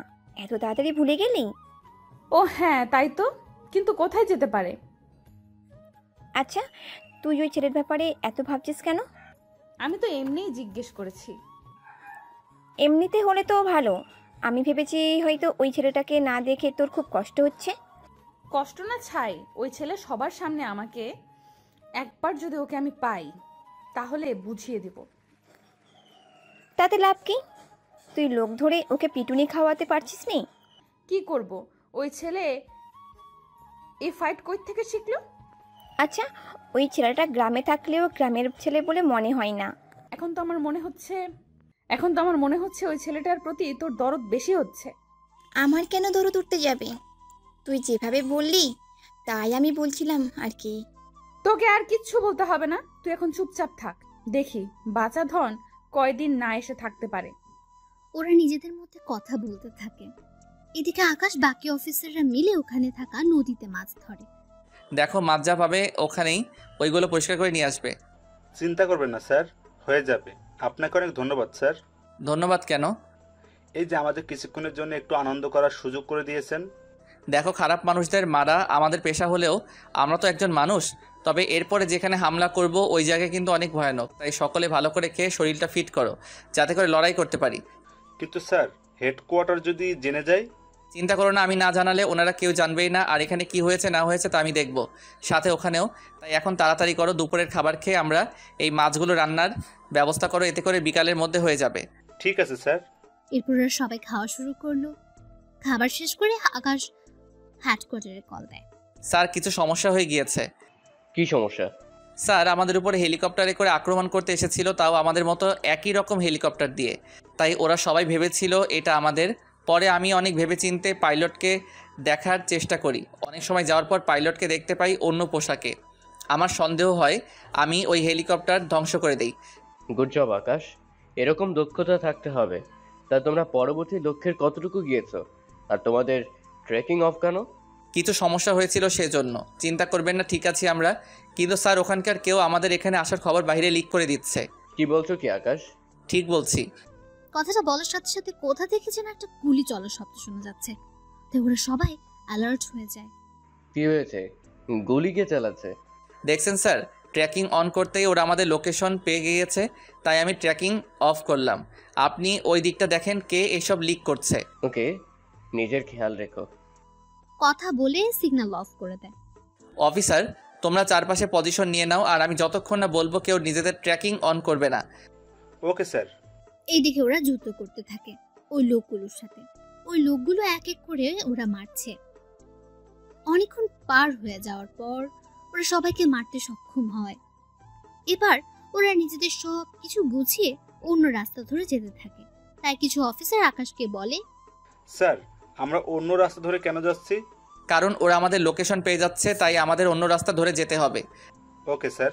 এত তাড়াতাড়ি ভুলে গেলি? ও হ্যাঁ তাই তো, কিন্তু কোথায় যেতে পারে? আচ্ছা তুই ওই ছেলের ব্যাপারে এত ভাবছিস কেন? আমি তো এমনিই জিজ্ঞেস করেছি। এমনিতে হলে তো ভালো, আমি ভেবেছি হয়তো ওই ছেলেটাকে না দেখে তোর খুব কষ্ট হচ্ছে। কষ্ট না ছাই, ওই ছেলে সবার সামনে আমাকে, একবার যদি ওকে আমি পাই তাহলে বুঝিয়ে দেব। তাতে লাভ কি? তুই লোক ধরে ওকে পিটুনি খাওয়াতে পারছিস নি? কি করব? ওই ছেলে এই ফাইট কই থেকে শিখলো? আচ্ছা ওই ছেলেটা গ্রামে থাকলেও গ্রামের ছেলে বলে মনে হয় না। এখন তো আমার মনে হচ্ছে ওই ছেলেটার প্রতি তোর দরদ বেশি হচ্ছে। আমার কেন দরদ উঠতে যাবে? তুই যেভাবে বললি তাই আমি বলছিলাম আর কি। তোকে আর কিচ্ছু বলতে হবে না, তুই এখন চুপচাপ থাক। দেখি বাঁচা ধন কয়দিন না এসে থাকতে পারে। ওরা নিজেদের মধ্যে কথা বলতে থাকে। এদিকে আকাশ বাকি অফিসাররা মিলে ওখানে থাকা নদীতে মাছ ধরে। দেখো মাছ যা পাবে ওখানেই ওইগুলো পরিষ্কার করে নিয়ে আসবে। চিন্তা করবেন না স্যার, হয়ে যাবে। আপনাকে অনেক ধন্যবাদ স্যার। ধন্যবাদ কেন? এই যে আমাদের কিছুক্ষণের জন্য একটু আনন্দ করার সুযোগ করে দিয়েছেন। দেখো খারাপ মানুষদের মারা আমাদের পেশা হলেও আমরা তো একজন মানুষ। তবে এরপরে যেখানে হামলা করব ওই জায়গায় কিন্তু অনেক ভয়ানক, তাই সকলে ভালো করে খেয়ে শরীরটা ফিট করো, যাতে করে লড়াই করতে পারি। কিন্তু স্যার হেডকোয়ার্টার যদি জেনে যায়? চিন্তা করো না, আমি না জানালে ওনারা কেউ জানবেই না, আর এখানে কি হয়েছে না হয়েছে তা আমি দেখব, সাথে ওখানেও। তাই এখন তাড়াতাড়ি করো, দুপুরের খাবার খেয়ে আমরা এই মাছগুলো রান্নার ব্যবস্থা করো, এতে করে বিকালের মধ্যে হয়ে যাবে। ঠিক আছে স্যার। এরপর ওরা সবাই খাওয়া শুরু করলো। খাবার শেষ করে আকাশ হেডকোয়ার্টারে কল দেয়। স্যার কিছু সমস্যা হয়ে গিয়েছে। কি সমস্যা? স্যার আমাদের উপরে হেলিকপ্টারে করে আক্রমণ করতে এসেছিল, তাও আমাদের মতো একই রকম হেলিকপ্টার দিয়ে। তাই ওরা সবাই ভেবেছিল এটা আমাদের। পরে আমি অনেক ভেবেচিন্তে পাইলটকে দেখার চেষ্টা করি। অনেক সময় যাওয়ার পর পাইলটকে দেখতে পাই অন্য পোশাকে। আমার সন্দেহ হয় আমি ওই হেলিকপ্টার ধ্বংস করে দেই। গুড জব আকাশ, এরকম দক্ষতা থাকতে হবে। তা তোমরা পরবর্তী লক্ষ্যের কতটুকু গিয়েছো? আর তোমাদের ট্রেকিং অফ কেন? কিছু সমস্যা হয়েছিল সেজন্য। চিন্তা করবেন না, ঠিক আছি আমরা। কিন্তু স্যার ওখানকার কেউ আমাদের এখানে আসার খবর বাইরে লিক করে দিচ্ছে। কি বলছো কি আকাশ? ঠিক বলছি। কথাটা বলার সাথে সাথে কোথা থেকে যেন একটা গুলি চলার শব্দ শোনা যাচ্ছে। তাই ওরা সবাই অ্যালার্ট হয়ে যায়। কি হয়েছে? গুলি কে চালাচ্ছে? দেখছেন স্যার, ট্র্যাকিং অন করতেই ওরা আমাদের লোকেশন পেয়ে গিয়েছে, তাই আমি ট্র্যাকিং অফ করলাম। আপনি ওই দিকটা দেখেন কে এসব লিক করছে। ওকে, নিজের খেয়াল রেখো। কথা বলে সিগন্যাল অফ করে দেয়। অফিসার তোমরা চারপাশে পজিশন নিয়ে নাও, আর আমি যতক্ষণ না বলবো কেউ নিজেদের ট্র্যাকিং অন করবে না। Okay sir. এইদিকে ওরা যুদ্ধ করতে থাকে ওই লোকগুলোর সাথে। ওই লোকগুলো এক এক করে ওরা মারছে। অনেকক্ষণ পার হয়ে যাওয়ার পর ওরা সবাইকে মারতে সক্ষম হয়। এবার ওরা নিজেদের সব কিছু গুছিয়ে অন্য রাস্তা ধরে যেতে থাকে। তাই কিছু অফিসার আকাশকে বলে, স্যার আমরা অন্য রাস্তা ধরে কেন যাচ্ছি? কারণ ওরা আমাদের লোকেশন পেয়ে যাচ্ছে, তাই আমাদের অন্য রাস্তা ধরে যেতে হবে। Okay sir.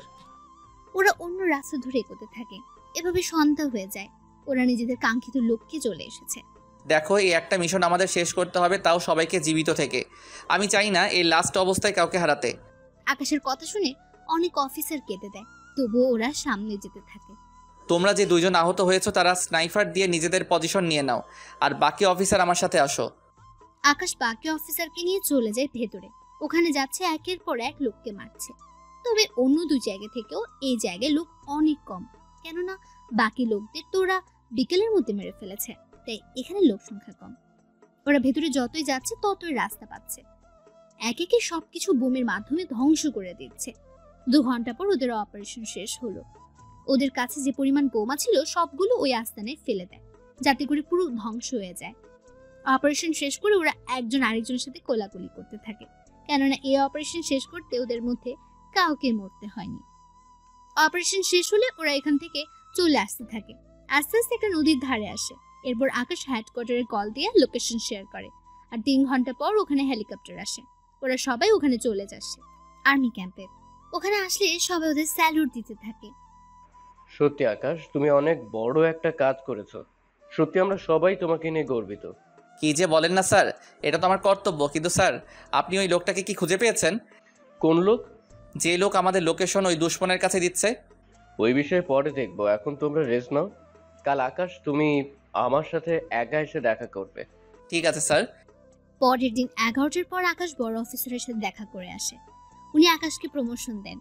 ওরা অন্য রাস্তা ধরে এগোতে থাকে। এভাবে সন্ধ্যা হয়ে যায়। ওরা নিজেদের কাঙ্ক্ষিত লক্ষ্যে চলে এসেছে। দেখো, এই একটা মিশন আমাদের শেষ করতে হবে, তাও সবাইকে জীবিত থেকে। আমি চাই না এই লাস্ট অবস্থায় কাউকে হারাতে। আকাশের কথা শুনে অনেক অফিসার কেঁদে দেয়, তবুও ওরা সামনে যেতে থাকে। তোমরা যে 2জন আহত হয়েছো তারা স্নাইপার দিয়ে নিজেদের পজিশন নিয়ে নাও, আর বাকি অফিসার আমার সাথে আসো। আকাশ বাকি অফিসারকে নিয়ে চলে যায় ভেতরে। ওখানে যাচ্ছে একের পর এক লোককে মারছে। তবে অন্য 2 জায়গা থেকেও এই জায়গায় লোক অনেক কম, কেননা বাকি লোকদের তো ওরা বিকেলের মধ্যে মেরে ফেলেছে, তাই এখানে লোক সংখ্যা কম। ওরা ভেতরে যতই যাচ্ছে ততই রাস্তা পাচ্ছে। এক একে সবকিছু বোমের মাধ্যমে ধ্বংস করে দিচ্ছে। 2 ঘন্টা পর ওদের অপারেশন শেষ হলো। ওদের কাছে যে পরিমাণ বোমা ছিল সবগুলো ওই আস্তানায় ফেলে দেয়, যাতে করে পুরো ধ্বংস হয়ে যায়। অপারেশন শেষ করে ওরা একজন আরেকজনের সাথে কোলাকুলি করতে থাকে, কেননা এই অপারেশন শেষ করতে ওদের মধ্যে কাউকে মরতে হয়নি। অপারেশন শেষ হলে ওরা এখান থেকে চলে আসতে থাকে। আস্তে আস্তে একটা নদীর ধারে আসে। এরপর আকাশ হেডকোয়ার্টারে কল দিয়ে লোকেশন শেয়ার করে, আর 3 ঘন্টা পর ওখানে হেলিকপ্টার আসে। ওরা সবাই ওখানে চলে যাচ্ছে আর্মি ক্যাম্পে। ওখানে আসলে সবাই ওদের স্যালুট দিতে থাকে। সত্যি আকাশ, তুমি অনেক বড় একটা কাজ করেছো। সত্যি আমরা সবাই তোমাকে নিয়ে গর্বিত। কি যে বলেন না স্যার, এটা তো আমার কর্তব্য। কিন্তু স্যার, আপনি ওই লোকটাকে কি খুঁজে পেয়েছেন? কোন লোক? যে লোক আমাদের লোকেশন ওই দুশ্মনের কাছে দিচ্ছে। ওই বিষয়ে পরে দেখবো, এখন তোমরা রেস্ট নাও। কাল আকাশ তুমি আমার সাথে একা এসে দেখা করবে। ঠিক আছে স্যার। পরের দিন 11টার পর আকাশ বড় অফিসারের সাথে দেখা করে আসে। উনি আকাশকে প্রমোশন দেন।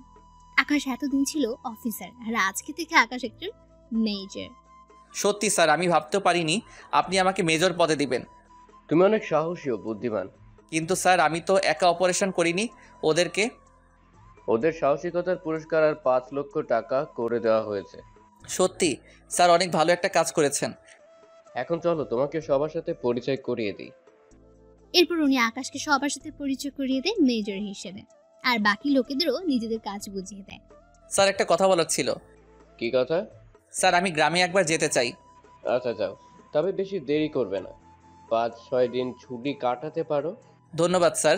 আকাশ এতদিন ছিল অফিসার, আর আজকে থেকে আকাশ একজন মেজর। সত্যি স্যার, আমি ভাবতেও পারিনি আপনি আমাকে মেজর পদে দিবেন। তুমি অনেক সাহসী ও বুদ্ধিমান। কিন্তু স্যার, আমি তো একা অপারেশন করিনি, ওদের সাহসিকতার পুরস্কার আর 5 লক্ষ টাকা করে দেওয়া হয়েছে। সত্যি স্যার, অনেক ভালো একটা কাজ করেছেন। এখন চলো তোমাকে সবার সাথে পরিচয় করিয়ে দিই। এরপর উনি আকাশকে সবার সাথে পরিচয় করিয়ে দেয় মেজর হিসেবে, আর বাকি লোকেদেরও নিজেদের কাজ বুঝিয়ে দেয়। স্যার, একটা কথা বলার ছিল। কি কথা? স্যার, আমি গ্রামে একবার যেতে চাই। আচ্ছা যাও, তবে বেশি দেরি করবে না। 5-6 দিন ছুটি কাটাতে পারো। ধন্যবাদ স্যার।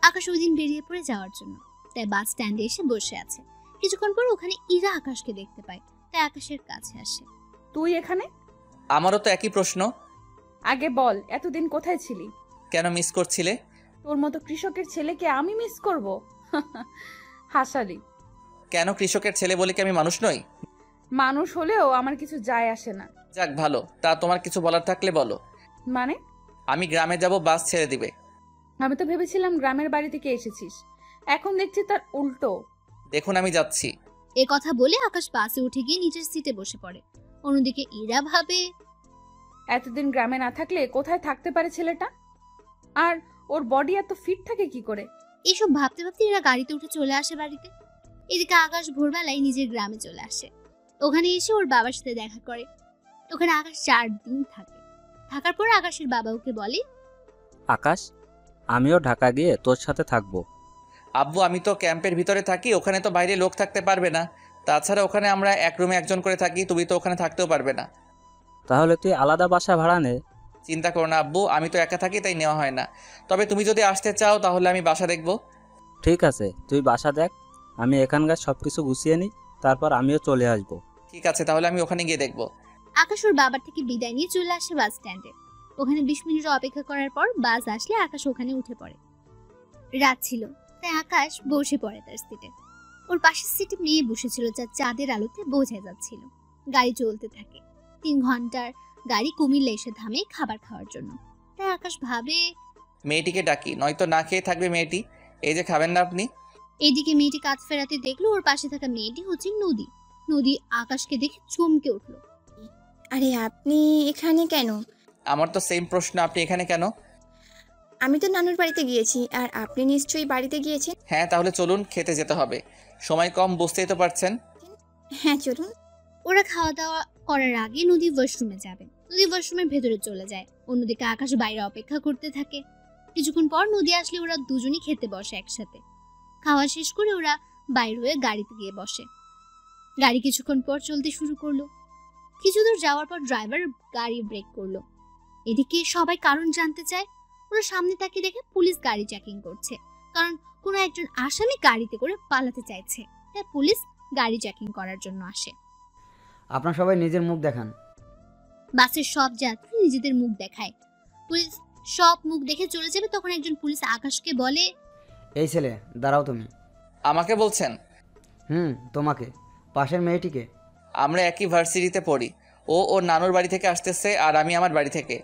আকাশ ওই দিন বেরিয়ে পড়ে যাওয়ার জন্য, তাই বাস স্ট্যান্ডে এসে বসে আছে। কিছুক্ষণ পর ওখানে ইরা আকাশকে দেখতে পায়, তাই আকাশের কাছে আসে। তুই এখানে? আমারও তো একই প্রশ্ন। আগে বল, এতদিন কোথায় ছিলি? কেন মিস করছিলে? তোর মতো কৃষকের ছেলেকে আমি মিস করব? হাসালি। কেন, কৃষকের ছেলে বলে কি আমি মানুষ নই? মানুষ হলেও আমার কিছু যায় আসে না। যাক ভালো, তা তোমার কিছু বলার থাকলে বলো। মানে? আমি গ্রামে যাব, বাস ছেড়ে দিবে। আমি তো ভেবেছিলাম গ্রামের বাড়ি থেকে এসেছিস, এখন দেখছি তার উল্টো। দেখুন, আমি যাচ্ছি। এ কথা বলে আকাশ বাসে উঠে গিয়ে নিজের সিটে বসে পড়ে। অন্যদিকে ইরা ভাবে, এতদিন গ্রামে না থাকলে কোথায় থাকতে পারে ছেলেটা? আর ওর বডি এত ফিট থাকে কি করে? এইসব ভাবতে ভাবতে ইরা গাড়িতে উঠে চলে আসে বাড়িতে। এদিকে আকাশ ভোরবেলায় নিজের গ্রামে চলে আসে। ওখানে এসে ওর বাবার সাথে দেখা করে। ওখানে আকাশ 4 দিন থাকে। থাকার পর আকাশের বাবা ওকে বলে, আকাশ, আমিও ঢাকা গিয়ে তোর সাথে থাকবো। আব্বু, আমি তো ক্যাম্পের ভিতরে থাকি, ওখানে তো বাইরে লোক থাকতে পারবে না। তাছাড়া ওখানে আমরা এক রুমে একজন করে থাকি, তুমি তো ওখানে থাকতেও পারবে না। তাহলে তুই আলাদা বাসা ভাড়া নে। চিন্তা করো না আব্বু, আমি তো একা থাকি, তাই নেওয়া হয় না। তবে তুমি যদি আসতে চাও তাহলে আমি বাসা দেখব। ঠিক আছে, তুই বাসা দেখ, আমি এখানকার সব কিছু গুছিয়ে নিই, তারপর আমিও চলে আসবো। ঠিক আছে, তাহলে আমি ওখানে গিয়ে দেখব। আকাশ ওর বাবার থেকে বিদায় নিয়ে চলে আসে বাস স্ট্যান্ডে। ওখানে 20 মিনিট অপেক্ষা করার পর বাস আসলে আকাশ ওখানে উঠে পড়ে। রাত ছিল, তাই আকাশ বসে পড়ে তার সিটে। ওর পাশের সিটে মেয়ে বসেছিল, যা চাঁদের আলোতে বোঝা যাচ্ছিল। গাড়ি চলতে থাকে। 3 ঘন্টার গাড়ি কুমিল্লা এসে থামে খাবার খাওয়ার জন্য। তাই আকাশ ভাবে, মেয়েটিকে ডাকি, নয়তো না খেয়ে থাকবে মেয়েটি। এই যে খাবেন না আপনি? এইদিকে মেয়েটি কাজ ফেরাতে দেখলো ওর পাশে থাকা মেয়েটি হচ্ছে নদী। নদী আকাশকে দেখে চমকে উঠলো। আরে আপনি এখানে কেন? আমার তো সেম প্রশ্ন, আপনি এখানে কেন? আমি তো নানুর বাড়িতে গিয়েছি, আর আপনি নিশ্চয়ই বাড়িতে গিয়েছেন। হ্যাঁ, তাহলে চলুন, খেতে যেতে হবে। সময় কম, বুঝতেই তো পারছেন। হ্যাঁ চলুন। ওরা খাওয়া দাওয়া করার আগে নদী ওয়াশরুমে যাবে। নদী ওয়াশরুমের ভেতরে চলে যায়। অন্যদিকে আকাশ বাইরে অপেক্ষা করতে থাকে। কিছুক্ষণ পর নদী আসলে ওরা দুজনই খেতে বসে একসাথে। খাওয়া শেষ করে ওরা বাইরে হয়ে গাড়িতে গিয়ে বসে। গাড়ি কিছুক্ষণ পর চলতে শুরু করলো। কিছু দূর যাওয়ার পর ড্রাইভার গাড়ি ব্রেক করলো। এদিকে সবাই কারণ জানতে চায়। ওরা সামনে তাকিয়ে দেখে পুলিশ গাড়ি চেকিং করছে, কারণ কোনো একজন আসামি গাড়িতে করে পালাতে চাইছে। তাই পুলিশ গাড়ি চেকিং করার জন্য আসে। আপনারা সবাই নিজের মুখ দেখান। বাসের সব যাত্রী নিজেদের মুখ দেখায়। পুলিশ সব মুখ দেখে চলে যাবে, তখন একজন পুলিশ আকাশকে বলে, এই ছেলে দাঁড়াও তুমি। আমাকে বলছেন? তোমাকে। পাশের মেয়েটিকে। আমরা একই ভার্সিটিতে পড়ি। ও ওর নানুর বাড়ি থেকে আসতেছে আর আমি আমার বাড়ি থেকে।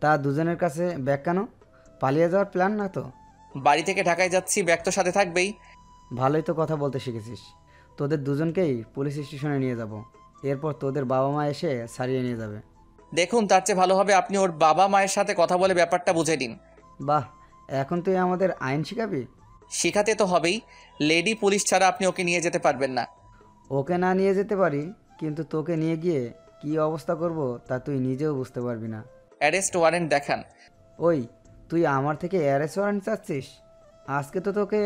তা দুজনের কাছে ব্যাগ কেন? পালিয়ে যাওয়ার প্ল্যান না তো? বাড়ি থেকে ঢাকায় যাচ্ছি, ব্যাগ তো সাথে থাকবেই। ভালোই তো কথা বলতে শিখেছিস। তোদের দুজনকেই পুলিশ স্টেশনে নিয়ে যাব, এরপর তোদের বাবা মা এসে সারিয়ে নিয়ে যাবে। দেখুন, তার চেয়ে ভালো হবে আপনি ওর বাবা মায়ের সাথে কথা বলে ব্যাপারটা বুঝে নিন। বাহ, এখন তুই আমাদের আইন শিখাবি? শিখাতে তো হবেই। লেডি পুলিশ ছাড়া আপনি ওকে নিয়ে যেতে পারবেন না। ওকে না নিয়ে যেতে পারি, কিন্তু তোকে নিয়ে গিয়ে কি অবস্থা করব তা তুই নিজেও বুঝতে পারবি না। অ্যারেস্ট ওয়ারেন্ট দেখান। ওই, তুই আমার থেকে অ্যারেস্ট ওয়ারেন্ট চাচ্ছিস? আজকে তো তোকে।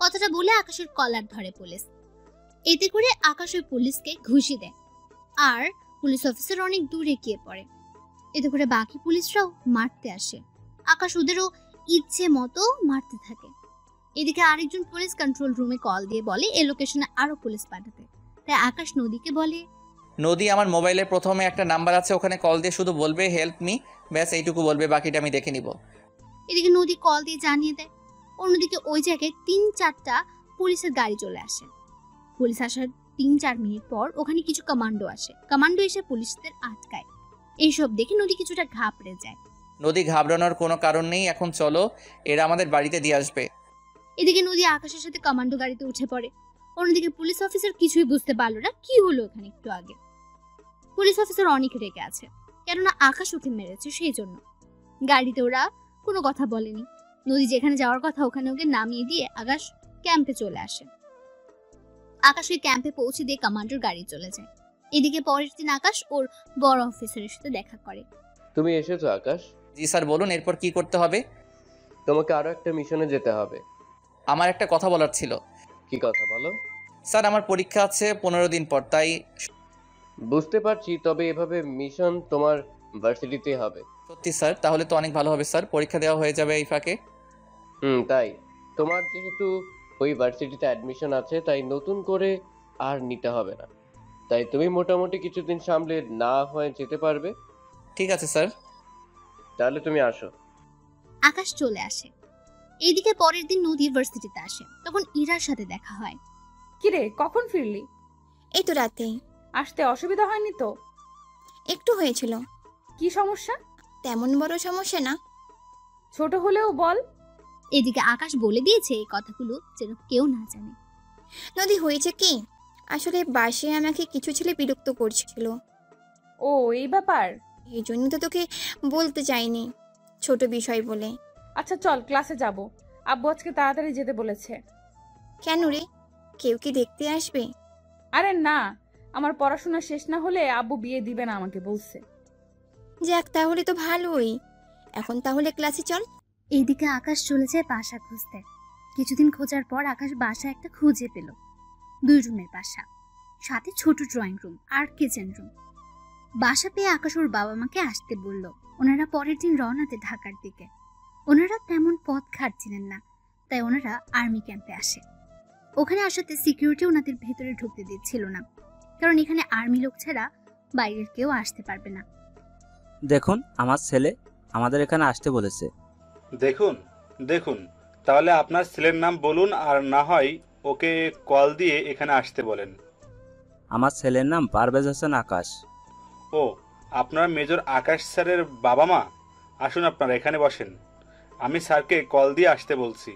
কথাটা বলে আকাশের কলার ধরে পুলিশ। এতে করে আকাশ ওই পুলিশকে ঘুষি দেয়, আর পুলিশ অফিসার অনেক দূরে গিয়ে পড়ে। এতে করে বাকি পুলিশরাও মারতে আসে। আকাশ ওদেরও ইচ্ছে মতো মারতে থাকে। এদিকে আরেকজন পুলিশ কন্ট্রোল রুমে কল দিয়ে বলে এই লোকেশনে আরো পুলিশ পাঠাতে। তাই আকাশ নদীকে বলে, নদী, আমার মোবাইলে প্রথমে একটা নাম্বার আছে, ওখানে কল দিয়ে শুধু বলবে হেল্প মি, ব্যাস এইটুকু বলবে, বাকিটা আমি দেখে নিব। এদিকে নদী কল দিয়ে জানিয়ে দেয়। অন্যদিকে ওই জায়গায় 3-4টা পুলিশের গাড়ি চলে আসে। পুলিশ আসার 3-4 মিনিট পর ওখানে কিছু কমান্ডো আসে। কমান্ডো এসে পুলিশদের আটকায়। এইসব দেখে নদী কিছুটা ঘাবড়ে যায়। নদী, ঘাবড়ানোর কোনো কারণ নেই, এখন চলো, এরা আমাদের বাড়িতে দিয়ে আসবে। এদিকে নদী আকাশের সাথে কমান্ডো গাড়িতে উঠে পড়ে। অন্যদিকে পুলিশ অফিসার কিছুই বুঝতে পারলো না কি হলো ওখানে একটু আগে। পুলিশ অফিসার অনেক রেগে আছে, কেননা আকাশ ওকে মেরেছে সেই জন্য। গাড়িতে ওরা কোনো কথা বলেনি। নদী যেখানে যাওয়ার কথা ওখানে ওকে নামিয়ে দিয়ে আকাশ ক্যাম্পে চলে আসে। আকাশ ওই ক্যাম্পে পৌঁছে দিয়ে কমান্ডোর গাড়ি চলে যায়। এদিকে পরের দিন আকাশ ওর বড় অফিসারের সাথে দেখা করে। তুমি এসেছো আকাশ? জি স্যার, বলুন এরপর কি করতে হবে? তোমাকে আরো একটা মিশনে যেতে হবে। আমার একটা কথা বলার ছিল। কি কথা বলো? স্যার, আমার পরীক্ষা আছে 15 দিন পর, তাই। বুঝতে পারছি, তবে এভাবে মিশন তোমার ভার্সিটিতে হবে। সত্যি স্যার? তাহলে তো অনেক ভালো হবে স্যার, পরীক্ষা দেওয়া হয়ে যাবে এই ফাঁকে। তাই তোমার যেহেতু ওই ভার্সিটিতে অ্যাডমিশন আছে, তাই নতুন করে আর নিতে হবে না। তাই তুমি মোটামুটি কিছুদিন সামলে না হয়ে যেতে পারবে। ঠিক আছে স্যার। তাহলে তুমি আসো। আকাশ চলে আসে। এইদিকে পরের দিন নদী ভার্সিটিতে আসে। তখন ইরার সাথে দেখা হয়। কিরে, কখন ফিরলি? এই তো রাতে। আসতে অসুবিধা হয়নি তো? একটু হয়েছিল। কি সমস্যা? তেমন বড় সমস্যা না। ছোট হলেও বল। এদিকে আকাশ বলে দিয়েছে এই কথাগুলো যেন কেউ না জানে। নদী, হয়েছে কি, আসলে বাসে আমাকে কিছু ছেলে বিরক্ত করছিল। ও, এই ব্যাপার? এই জন্য তো তোকে বলতে চাইনি, ছোট বিষয় বলে। আচ্ছা চল, ক্লাসে যাব। আব্বু আজকে তাড়াতাড়ি যেতে বলেছে। কেন রে, কেউ কি দেখতে আসবে? আরে না, আমার পড়াশোনা শেষ না হলে আব্বু বিয়ে দিবে না আমাকে বলছে। যাক, তাহলে তো ভালোই। এখন তাহলে ক্লাসে চল। এইদিকে আকাশ চলে যায় বাসা খুঁজতে। কিছুদিন খোঁজার পর আকাশ বাসা একটা খুঁজে পেল। 2 রুমের বাসা, সাথে ছোট ড্রয়িং রুম আর কিচেন রুম। বাসা পেয়ে আকাশ ওর বাবা মাকে আসতে বলল। ওনারা পরের দিন রওনাতে ঢাকার দিকে। ওনারা তেমন পথ ঘাটছিলেন না, তাই ওনারা আর্মি ক্যাম্পে আসে। ওখানে আসাতে সিকিউরিটি ওনাদের ভেতরে ঢুকতে দিচ্ছিল না, কারণ এখানে আর্মি লোক ছাড়া বাইরের কেউ আসতে পারবে না। দেখুন, আমার ছেলে আমাদের এখানে আসতে বলেছে। দেখুন দেখুন, তাহলে আপনার ছেলের নাম বলুন, আর না হয় ওকে কল দিয়ে এখানে আসতে বলেন। আমার ছেলের নাম পারভেজ হোসেন আকাশ। ও, আপনার মেজর আকাশ স্যারের বাবা মা? আসুন, আপনারা এখানে বসেন, আমি স্যারকে কল দিয়ে আসতে বলছি।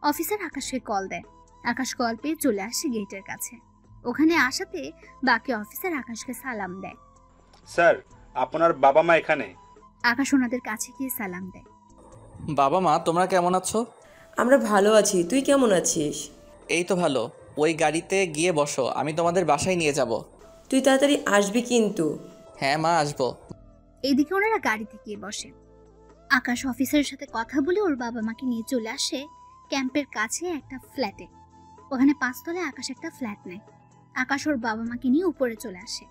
অফিসার আকাশকে কল দেয়। আকাশ কল পেয়ে চলে আসে গেটের কাছে। ওখানে আসাতে বাকি অফিসার আকাশকে সালাম দেয়। স্যার, আপনার বাবা মা এখানে। আকাশ ওনাদের কাছে গিয়ে সালাম দেয়। বাবা মা, তোমরা কেমন আছো? আমরা ভালো আছি, তুই কেমন আছিস? এই তো ভালো। ওই গাড়িতে গিয়ে বসো, আমি তোমাদের বাসায় নিয়ে যাব। তুই তাড়াতাড়ি আসবি কিন্তু। হ্যাঁ মা, আসবো। এইদিকে ওনারা গাড়িতে গিয়ে বসে। আকাশ অফিসারের সাথে কথা বলে ওর বাবা মাকে নিয়ে চলে আসে ক্যাম্পের কাছে একটা ফ্ল্যাটে। ওখানে 5 তলায় আকাশ একটা ফ্ল্যাট নেয়। আকাশ ওর বাবা মাকে নিয়ে উপরে চলে আসে,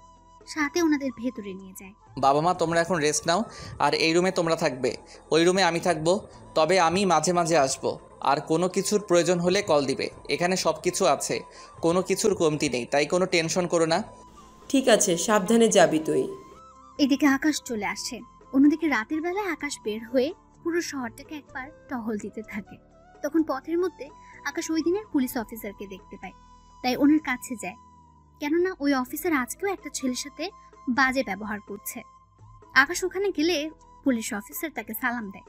সাথে ওনাদের ভেতরে নিয়ে যায়। বাবা মা, তোমরা এখন রেস্ট নাও, আর এই রুমে তোমরা থাকবে, ওই রুমে আমি থাকবো। তবে আমি মাঝে মাঝে আসবো, আর কোনো কিছুর প্রয়োজন হলে কল দিবে। এখানে সব কিছু আছে, কোনো কিছুর কমতি নেই, তাই কোনো টেনশন করো না। ঠিক আছে, সাবধানে যাবি তুই। এদিকে আকাশ চলে আসে। অন্যদিকে রাতের বেলায় আকাশ বের হয়ে পুরো শহরটাকে একবার টহল দিতে থাকে। তখন পথের মধ্যে আকাশ ওই দিনের পুলিশ অফিসারকে দেখতে পায়, তাই ওনার কাছে যায়। কেননা ওই অফিসার আজকেও একটা ছেলের সাথে বাজে ব্যবহার করছে। আকাশ ওখানে গেলে পুলিশ অফিসার তাকে সালাম দেয়।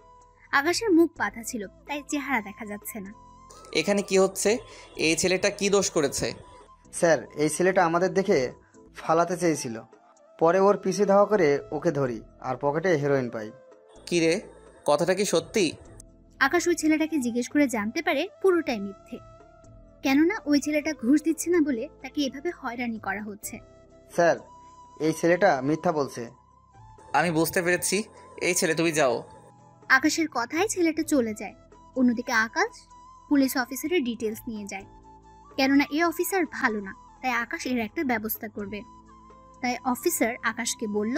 আকাশের মুখ বাঁধা ছিল, তাই চেহারা দেখা যাচ্ছে না। এখানে কি হচ্ছে? এই ছেলেটা কি দোষ করেছে? স্যার, এই ছেলেটা আমাদের দেখে ফালাতে চেয়েছিল, পরে ওর পিছে ধাওয়া করে ওকে ধরি আর পকেটে হেরোইন পাই। কি রে, কথাটা কি সত্যি? আকাশ ওই ছেলেটাকে জিজ্ঞেস করে জানতে পারে পুরোটাই মিথ্যে। কেননা ওই ছেলেটা ঘুষ দিচ্ছে না বলে তাকে এভাবে হয়রানি করা হচ্ছে। স্যার, এই ছেলেটা মিথ্যা বলছে। আমি বুঝতে পেরেছি। এই ছেলে, তুমি যাও। আকাশের কথায় ছেলেটা চলে যায়। অন্যদিকে আকাশ পুলিশ অফিসারের ডিটেলস নিয়ে যায়। কেননা এই অফিসার ভালো না, তাই আকাশ এর একটা ব্যবস্থা করবে। তাই অফিসার আকাশকে বলল,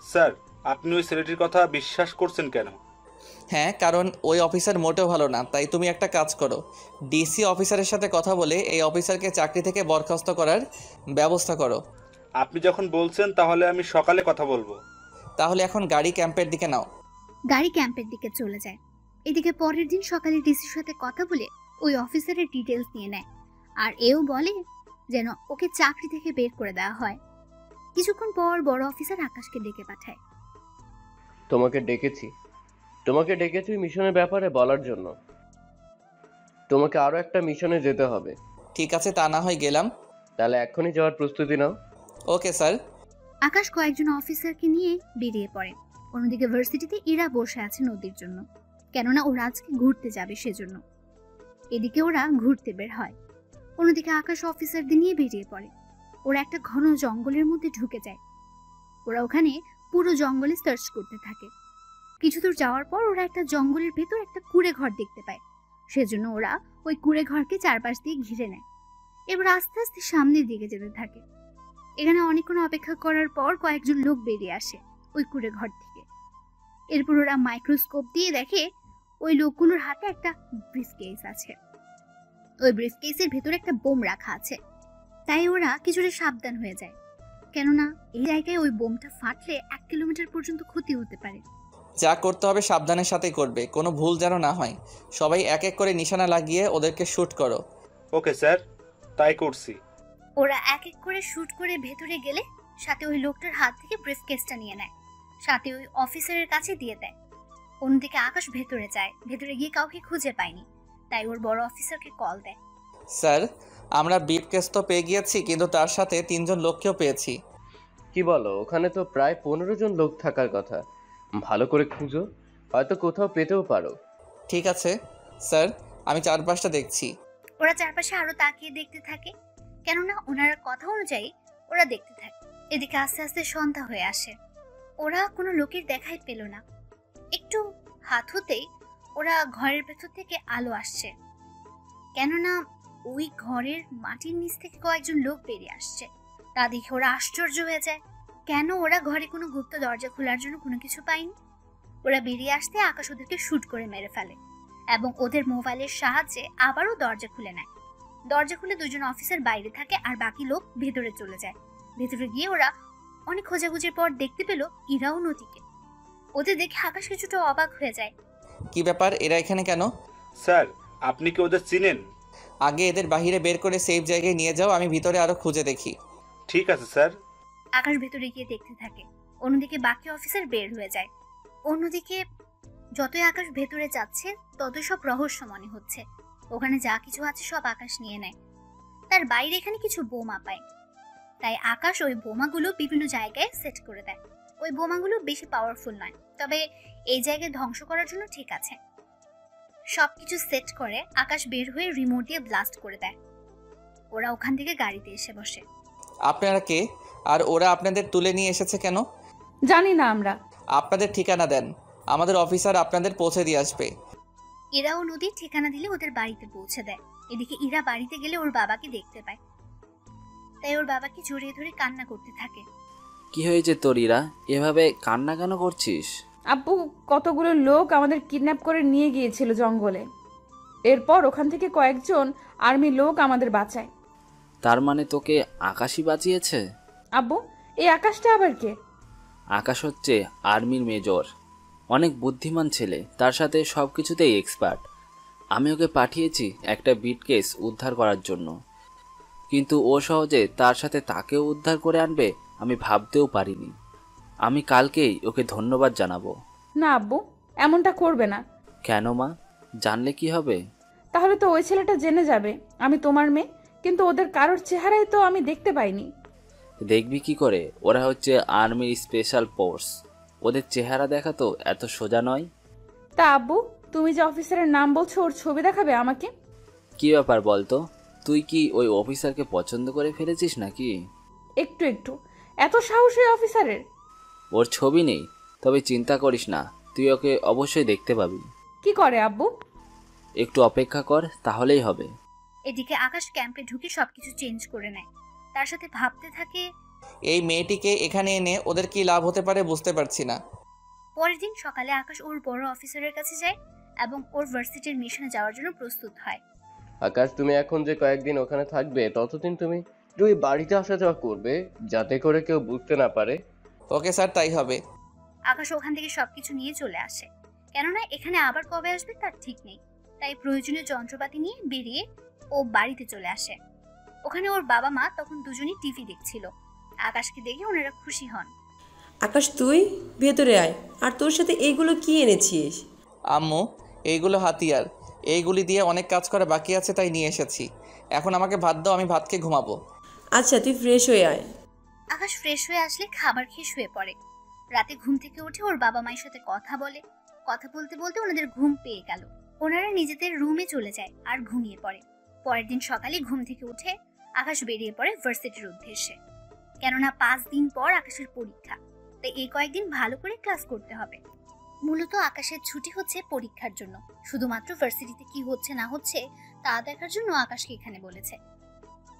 স্যার, আপনি ওই ছেলেটির কথা বিশ্বাস করছেন কেন? হ্যাঁ, কারণ ওই অফিসার মোটেও ভালো না। তাই তুমি একটা কাজ করো, ডিসি অফিসারের সাথে কথা বলে এই অফিসারকে চাকরি থেকে বরখাস্ত করার ব্যবস্থা করো। আপনি যখন বলছেন তাহলে আমি সকালে কথা বলবো। তাহলে এখন গাড়ি ক্যাম্পের দিকে নাও। গাড়ি ক্যাম্পের দিকে চলে যায়। এদিকে পরের দিন সকালে ডিসির সাথে কথা বলে ওই অফিসারের ডিটেলস নিয়ে নেয়, আর এও বলে যেন ওকে চাকরি থেকে বের করে দেওয়া হয়। কিছুক্ষণ পর বড় অফিসার আকাশকে ডেকে পাঠায়। তোমাকে ডেকেছি মিশনের ব্যাপারে বলার জন্য। তোমাকে আরো একটা মিশনে যেতে হবে। ঠিক আছে, তা না হয় গেলাম। তাহলে এখনই যাওয়ার প্রস্তুতি নাও। Okay sir. আকাশ কয়েকজন অফিসারকে নিয়ে বেরিয়ে পড়ে। অন্যদিকে ভার্সিটিতে ইরা বসে আছে নদীর জন্য, কেননা ওরা আজকে ঘুরতে যাবে সেজন্য। এদিকে ওরা ঘুরতে বের হয়। অন্যদিকে আকাশ অফিসারদের নিয়ে বেরিয়ে পড়ে। ওরা একটা ঘন জঙ্গলের মধ্যে ঢুকে যায়। ওরা ওখানে পুরো জঙ্গলে সার্চ করতে থাকে। কিছু দূর যাওয়ার পর ওরা একটা জঙ্গলের ভেতর একটা কুঁড়ে ঘর দেখতে পায়। সেজন্য ওরা ওই কুঁড়ে ঘরকে চারপাশ দিয়ে ঘিরে নেয়। এবার আস্তে আস্তে সামনের দিকে যেতে থাকে। এখানে অনেকক্ষণ অপেক্ষা করার পর কয়েকজন লোক বেরিয়ে আসে ওই কুঁড়ে ঘর থেকে। এরপর ওরা মাইক্রোস্কোপ দিয়ে দেখে ওই লোকগুলোর হাতে একটা ব্রিফকেস আছে। ওই ব্রিফকেসের ভেতরে একটা বোম রাখা আছে। তাই ওরা কিছুটা সাবধান হয়ে যায়, কেননা এই জায়গায় ওই বোমটা ফাটলে 1 কিলোমিটার পর্যন্ত ক্ষতি হতে পারে। যা করতে হবে সাবধানের সাথেই করবে, কোনো ভুল যেন না হয়। সবাই এক এক করে নিশানা লাগিয়ে ওদেরকে শুট করো। ওকে স্যার, তাই করছি। ওরা এক এক করে শুট করে ভেতরে গেলে সাথে ওই লোকটার হাত থেকে ব্রিফকেসটা নিয়ে নেয়, সাথে ওই অফিসারের কাছে দিয়ে দেয়। অন্যদিকে আকাশ ভেতরে যায়। ভেতরে গিয়ে কাউকে খুঁজে পায়নি, তাই ওর বড় অফিসারকে কল দেয়। স্যার, আমরা ব্রিফকেস তো পেয়ে গিয়েছি, কিন্তু তার সাথে 3 জন লোককেও পেয়েছি। কি বলো? ওখানে তো প্রায় 15 জন লোক থাকার কথা। ভালো করে খুঁজো, হয়তো কোথাও পেতেও পারো। ঠিক আছে স্যার, আমি চারপাশটা দেখছি। ওরা চারপাশে আরো তাকিয়ে দেখতে থাকে, কেননা ওনার কথা অনুযায়ী ওরা দেখতে থাকে। এদিকে আস্তে আস্তে সন্ধ্যা হয়ে আসে। ওরা কোনো লোকের দেখাই পেল না। একটু হাত হতেই ওরা ঘরের ভেতর থেকে আলো আসছে, কেননা ওই ঘরের মাটির নিচ থেকে কয়েকজন লোক বেরিয়ে আসছে। তা দেখে ওরা আশ্চর্য হয়ে যায়, কেন ওরা ঘরে কোনো গুপ্ত দরজা খোলার জন্য কোনো কিছু পায়নি। ওরা বেরিয়ে আসতে আকাশ ওদেরকে শুট করে মেরে ফেলে এবং ওদের মোবাইলের সাহায্যে আবারও দরজা খুলে নেয়। দরজা খুলে 2 জন অফিসার বাইরে থাকে আর বাকি লোক ভেতরে চলে যায়। ভেতরে গিয়ে ওরা অনেক খোঁজাখুঁজির পর দেখতে পেল ইরাও নদীকে। ওদের দেখে আকাশ কিছুটা অবাক হয়ে যায়। কি ব্যাপার, এরা এখানে কেন? স্যার, আপনি কি ওদের চিনেন? আগে এদের বাইরে বের করে সেফ জায়গায় নিয়ে যাও, আমি ভিতরে আরো খুঁজে দেখি। ঠিক আছে স্যার। আকাশ ভেতরে গিয়ে দেখতে থাকে। অন্যদিকে বাকি অফিসার বের হয়ে যায়। অন্যদিকে যতই আকাশ ভেতরে যাচ্ছে ততই সব রহস্য মনে হচ্ছে। ওখানে যা কিছু আছে সব আকাশ নিয়ে নেয়। তার বাইরে এখানে কিছু বোমা পায়, তাই আকাশ ওই বোমাগুলো বিভিন্ন জায়গায় সেট করে দেয়। ওই বোমাগুলো বেশি পাওয়ারফুল নয়, তবে এই জায়গায় ধ্বংস করার জন্য ঠিক আছে। সবকিছু সেট করে আকাশ বের হয়ে রিমোট দিয়ে ব্লাস্ট করে দেয়। ওরা ওখান থেকে গাড়িতে এসে বসে। আপনারা কে, আর ওরা আপনাদের তুলে নিয়ে এসেছে কেন? জানি না আমরা। আপনাদের ঠিকানা দেন, আমাদের অফিসার আপনাদের পৌঁছে দিয়ে আসবে। ইরা ও নদীর ঠিকানা দিলে ওদের বাড়িতে পৌঁছে দেয়। এদিকে ইরা বাড়িতে গেলে ওর বাবাকে দেখতে পায়, তাই ওর বাবাকে জড়িয়ে ধরে কান্না করতে থাকে। কি হয়েছে তোর ইরা, এভাবে কান্না কেন করছিস? আব্বু, কতগুলো লোক আমাদের কিডন্যাপ করে নিয়ে গিয়েছিল জঙ্গলে। এরপর ওখান থেকে কয়েকজন আর্মি লোক আমাদের বাঁচায়। তার মানে তোকে আকাশই বাঁচিয়েছে? আব্বু, এই আকাশটা আবার কে? আকাশ হচ্ছে আর্মির মেজর, অনেক বুদ্ধিমান ছেলে, তার সাথে সব কিছুতেই এক্সপার্ট। আমি ওকে পাঠিয়েছি একটা বিটকেস উদ্ধার করার জন্য, কিন্তু ও সহজে তার সাথে তাকেও উদ্ধার করে আনবে আমি ভাবতেও পারিনি। আমি কালকেই ওকে ধন্যবাদ জানাবো। না আব্বু, এমনটা করবে না। কেন মা, জানলে কি হবে? তাহলে তো ওই ছেলেটা জেনে যাবে আমি তোমার মেয়ে, কিন্তু ওদের কারোর চেহারাই তো আমি দেখতে পাইনি। দেখবি কি করে? ওরা হচ্ছে আর্মির স্পেশাল ফোর্স, ওদের চেহারা দেখা তো এত সোজা নয়। তা আব্বু, তুমি যে অফিসারের নাম বলছো ওর ছবি দেখাবে আমাকে? কি ব্যাপার বলতো, তুই কি ওই অফিসারকে পছন্দ করে ফেলেছিস নাকি? একটু একটু। এত সাহস ওই অফিসারের? ওর ছবি নেই, তবে চিন্তা করিস না, তুই ওকে অবশ্যই দেখতে পাবি। কি করে আব্বু? একটু অপেক্ষা কর, তাহলেই হবে। এদিকে আকাশ ক্যাম্পে ঢুকে সবকিছু চেঞ্জ করে নেয়। তার সাথে ভাবতে থাকে, এই মেয়েটিকে এখানে এনে ওদের কি লাভ হতে পারে বুঝতে পারছি না। পরের দিন সকালে আকাশ ওর বড় অফিসারের কাছে যায় এবং ওর ভার্সিটির মিশনে যাওয়ার জন্য প্রস্তুত হয়। আকাশ, তুমি এখন যে কয়েকদিন ওখানে থাকবে ততদিন তুমি দুই বাড়িতে আসা যাওয়া করবে, যাতে করে কেউ বুঝতে না পারে। ওকে স্যার, তাই হবে। আকাশ ওখান থেকে সবকিছু নিয়ে চলে আসে, কেননা এখানে আবার কবে আসবে তার ঠিক নেই। তাই প্রয়োজনীয় যন্ত্রপাতি নিয়ে বেরিয়ে ও বাড়িতে চলে আসে। ওখানে ওর বাবা মা তখন দুজনেই টিভি দেখছিল। আকাশকে দেখে ওনারা খুশি হন। আকাশ, তুই ভেতরে আয়। আর তোর সাথে এইগুলো কি এনেছিস? আম্মু, এইগুলো হাতিয়ার, এইগুলি দিয়ে অনেক কাজ করা বাকি আছে তাই নিয়ে এসেছি। এখন আমাকে ভাত দাও, আমি ভাত খেয়ে ঘুমাবো। আচ্ছা, তুই ফ্রেশ হয়ে আয়। আকাশ ফ্রেশ হয়ে আসলে খাবার খেয়ে শুয়ে পড়ে। রাতে ঘুম থেকে উঠে ওর বাবা মায়ের সাথে কথা বলে। কথা বলতে বলতে ওনাদের ঘুম পেয়ে গেল। ওনারা নিজেদের রুমে চলে যায় আর ঘুমিয়ে পড়ে। পরের দিন সকালে ঘুম থেকে উঠে আকাশ বেরিয়ে পড়ে ভার্সিটির উদ্দেশ্যে, কেননা 5 দিন পর আকাশের পরীক্ষা। তাই এই কয়েকদিন ভালো করে ক্লাস করতে হবে। মূলত আকাশের ছুটি হচ্ছে পরীক্ষার জন্য, শুধুমাত্র ভার্সিটিতে কি হচ্ছে না হচ্ছে তা দেখার জন্য আকাশকে এখানে বলেছে।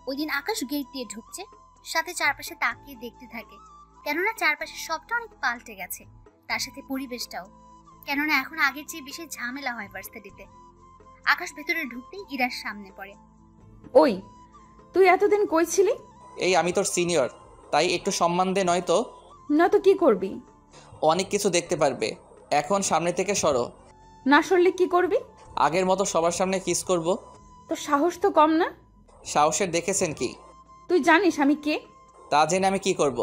ওই দিন আকাশ গেট দিয়ে ঢুকছে, সাথে চারপাশে তাকিয়ে দেখতে থাকে, কেননা চারপাশে সবটা অনেক পাল্টে গেছে, তার সাথে পরিবেশটাও, কেননা এখন আগের চেয়ে বেশি ঝামেলা হয় ভার্সিটিতে। আকাশ ভেতরে ঢুকতেই ইরার সামনে পড়ে। ওই, তুই এতদিন কই ছিলি? এই আমি তোর সিনিয়র, তাই একটু সম্মান দে, নয়তো নয়তো কি করবি? অনেক কিছু দেখতে পারবে। এখন সামনে থেকে সরো। না সরলে কি করবি? আগের মতো সবার সামনে কিস করব। তো সাহস তো কম না? সাহসের দেখেছেন কি? তুই জানিস আমি কে? তা জেনে আমি কি করব?